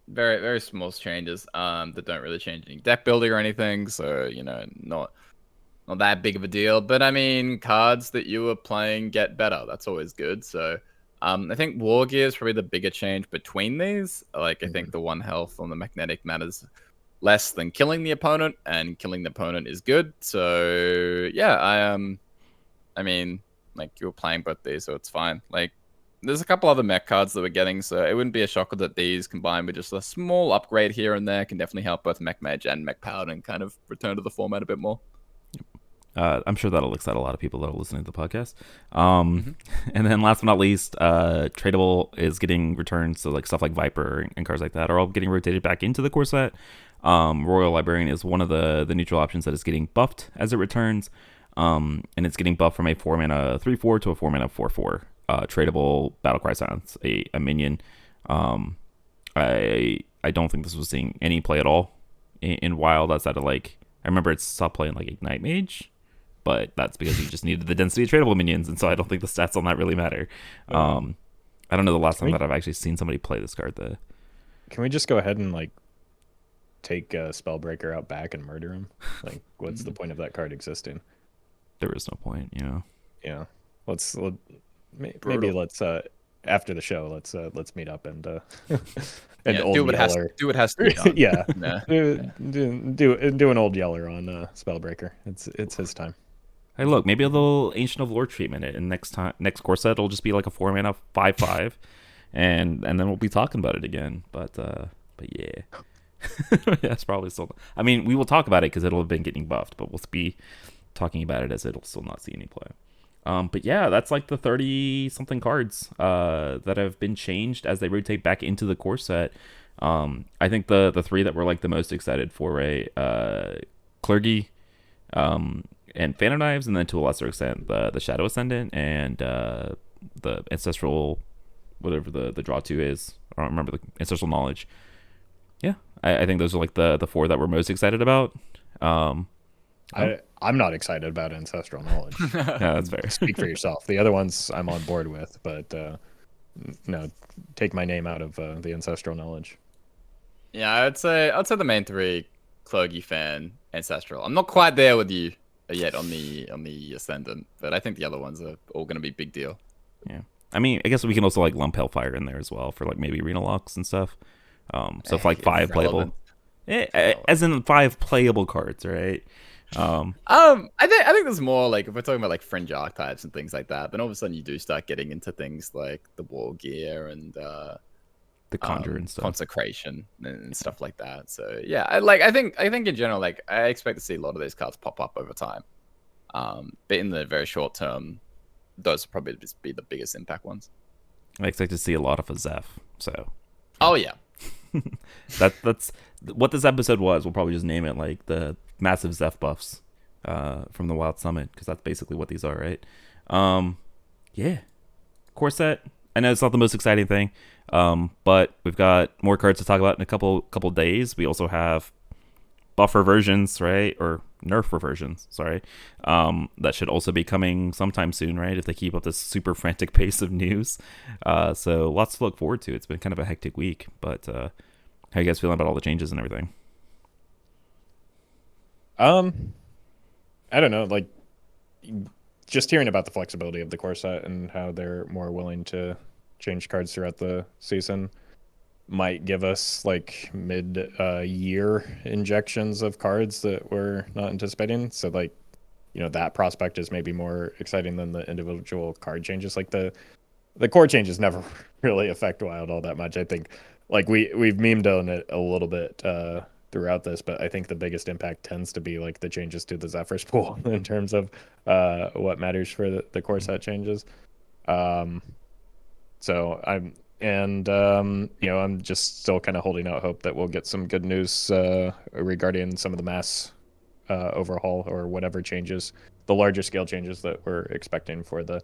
[SPEAKER 3] very very small changes that don't really change any deck building or anything. So you know, not that big of a deal. But I mean, cards that you were playing get better. That's always good. So I think War Gear is probably the bigger change between these. Like I think the 1 health on the magnetic matters less than killing the opponent, and killing the opponent is good. So yeah, I mean, like you were playing both these, so it's fine. Like there's a couple other mech cards that we're getting, so it wouldn't be a shocker that these combined with just a small upgrade here and there can definitely help both Mech Mage and Mech Paladin kind of return to the format a bit more.
[SPEAKER 1] I'm sure that'll excite a lot of people that are listening to the podcast. And then last but not least, tradable is getting returned. So like stuff like Viper and cards like that are all getting rotated back into the core set. Royal Librarian is one of the neutral options that is getting buffed as it returns. And it's getting buffed from a 4 mana 3/4 to a 4 mana 4/4. Tradable Battlecry Silence, a minion. I don't think this was seeing any play at all in Wild outside of like, I remember it stopped playing like Ignite Mage, but that's because you just needed the density of tradable minions, and so I don't think the stats on that really matter. I don't know the last time that I've actually seen somebody play this card though.
[SPEAKER 2] Can we just go ahead and like take Spellbreaker out back and murder him? Like, what's the point of that card existing?
[SPEAKER 1] There is no point,
[SPEAKER 2] Yeah. Maybe let's after the show let's meet up and
[SPEAKER 3] Yeah,
[SPEAKER 2] Old
[SPEAKER 3] do what has to be done.
[SPEAKER 2] Yeah.
[SPEAKER 3] Nah.
[SPEAKER 2] Do an Old Yeller on Spellbreaker. It's his time.
[SPEAKER 1] Hey, look, maybe a little Ancient of Lore treatment, and next core set it'll just be like a 4 mana 5/5, and then we'll be talking about it again. But yeah, that's probably still. I mean, we will talk about it because it'll have been getting buffed, but we'll be talking about it as it'll still not see any play. But yeah, that's like the 30-something cards that have been changed as they rotate back into the core set. I think the 3 that we're like the most excited for, right? Clergy, and Phantom Knives, and then to a lesser extent the Shadow Ascendant and the Ancestral, whatever the draw 2 is. I don't remember the Ancestral Knowledge. Yeah, I think those are like the 4 that we're most excited about.
[SPEAKER 2] I'm not excited about Ancestral Knowledge.
[SPEAKER 1] Yeah, that's fair.
[SPEAKER 2] Speak for yourself. The other ones I'm on board with, but no, take my name out of the Ancestral Knowledge.
[SPEAKER 3] Yeah, I'd say the main 3: Clergy, Fan, Ancestral. I'm not quite there with you yet on the Ascendant, but I think the other ones are all going to be big deal.
[SPEAKER 1] Yeah, I mean, I guess we can also like lump Hellfire in there as well for like maybe Arena Locks and stuff. So if like 5 playable, as in 5 playable cards, right?
[SPEAKER 3] I think there's more like if we're talking about like fringe archetypes and things like that, then all of a sudden you do start getting into things like the War Gear and
[SPEAKER 1] The Conjure and stuff,
[SPEAKER 3] Consecration and stuff like that. So yeah, I think in general, like I expect to see a lot of these cards pop up over time. But in the very short term, those will probably just be the biggest impact ones.
[SPEAKER 1] I expect to see a lot of a Zeph. So
[SPEAKER 3] oh yeah.
[SPEAKER 1] that's what this episode was. We'll probably just name it like the massive Zeph buffs from the Wild Summit, because that's basically what these are, right? Yeah, core set. I know it's not the most exciting thing, but we've got more cards to talk about in a couple days. We also have buffer versions, right, or nerf reversions, sorry, that should also be coming sometime soon, right, if they keep up this super frantic pace of news. So lots to look forward to. It's been kind of a hectic week, but how you guys feeling about all the changes and everything?
[SPEAKER 2] I don't know, like just hearing about the flexibility of the core set and how they're more willing to change cards throughout the season might give us like mid-year injections of cards that we're not anticipating. So like, that prospect is maybe more exciting than the individual card changes. Like the core changes never really affect Wild all that much. I think like we've memed on it a little bit throughout this, but I think the biggest impact tends to be like the changes to the Zephyrs pool in terms of what matters for the core set changes. So I'm just still kind of holding out hope that we'll get some good news regarding some of the mass overhaul or whatever changes, the larger scale changes that we're expecting for the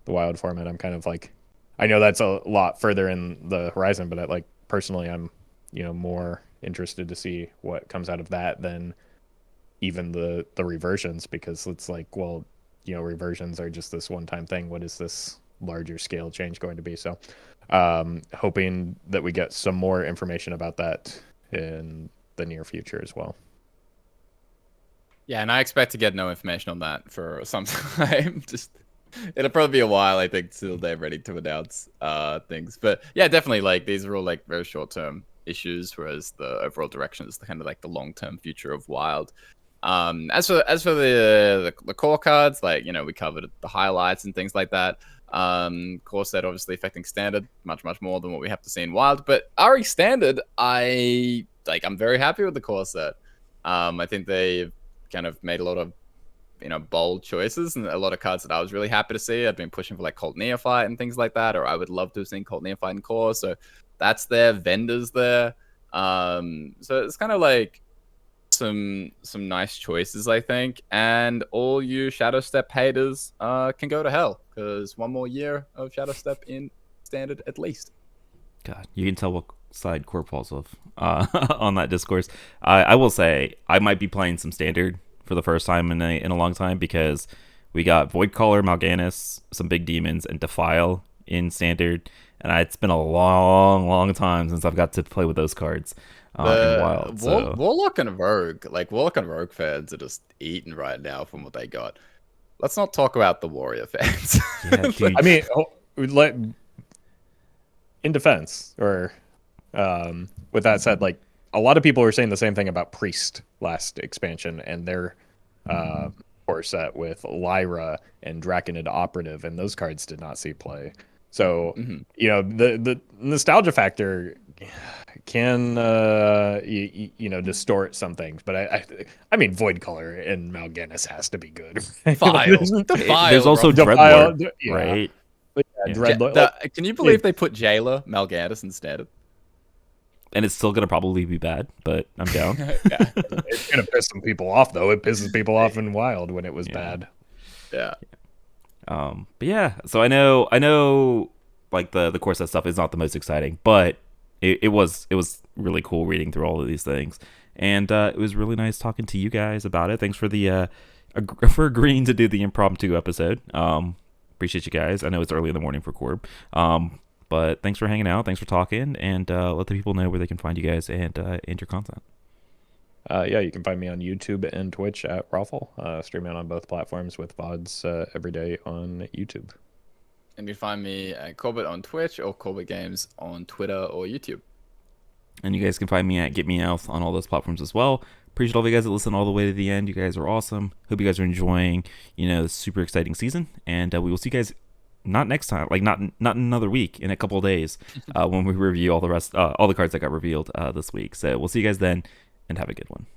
[SPEAKER 2] wild format. I'm kind of like, I know that's a lot further in the horizon, but personally, I'm more interested to see what comes out of that than even the reversions, because it's like, well, reversions are just this one-time thing. What is this larger scale change going to be? So hoping that we get some more information about that in the near future as well.
[SPEAKER 3] Yeah, and I expect to get no information on that for some time. It'll probably be a while, I think, till they're ready to announce things. But yeah, definitely, like, these are all like very short-term issues, whereas the overall direction is kind of like the long-term future of Wild. As for the core cards, like, we covered the highlights and things like that. Core set obviously affecting standard much more than what we have to see in Wild, but RE standard, I'm very happy with the core set. I think they've kind of made a lot of bold choices and a lot of cards that I was really happy to see. I've been pushing for like Cult Neophyte and things like that, or I would love to have seen Cult Neophyte in core, so that's there. Vendors there, so it's kind of like some nice choices, I think. And all you Shadow Step haters can go to hell, because one more year of Shadow Step in standard at least.
[SPEAKER 1] God, you can tell what side Corp falls off on that discourse. I will say I might be playing some standard for the first time in a long time, because we got Voidcaller, Mal'Ganis, some big demons, and Defile in standard, and it's been a long time since I've got to play with those cards in Wild. So.
[SPEAKER 3] Warlock and Rogue fans are just eating right now from what they got. Let's not talk about the Warrior fans.
[SPEAKER 1] Yeah,
[SPEAKER 2] I mean, in defense, or with that said, like, a lot of people were saying the same thing about Priest last expansion and their core set with Lyra and Draconite Operative, and those cards did not see play. So the nostalgia factor can distort some things, but I mean, Voidcaller and Mal'Ganis has to be good.
[SPEAKER 1] There's also Dreadlord, right?
[SPEAKER 2] Yeah, Dreadlord.
[SPEAKER 3] Can you believe they put Jailer Mal'Ganis instead?
[SPEAKER 1] And it's still gonna probably be bad, but I'm down.
[SPEAKER 2] Yeah. It's gonna piss some people off, though. It pisses people off in Wild when it was bad.
[SPEAKER 3] Yeah.
[SPEAKER 1] But yeah, so I know, like the core set stuff is not the most exciting, but it was really cool reading through all of these things, and it was really nice talking to you guys about it. Thanks for for agreeing to do the impromptu episode. Appreciate you guys. I know it's early in the morning for Corb. But thanks for hanging out. Thanks for talking, and let the people know where they can find you guys and your content.
[SPEAKER 2] Yeah, you can find me on YouTube and Twitch at Roffle, streaming on both platforms with VODs every day on YouTube.
[SPEAKER 3] And you can find me at Corbett on Twitch or Corbettgames on Twitter or YouTube.
[SPEAKER 1] And you guys can find me at GetMeOut on all those platforms as well. Appreciate all of you guys that listen all the way to the end. You guys are awesome. Hope you guys are enjoying, this super exciting season, and we will see you guys not next time, like not another week, in a couple of days, when we review all the cards that got revealed this week. So we'll see you guys then, and have a good one.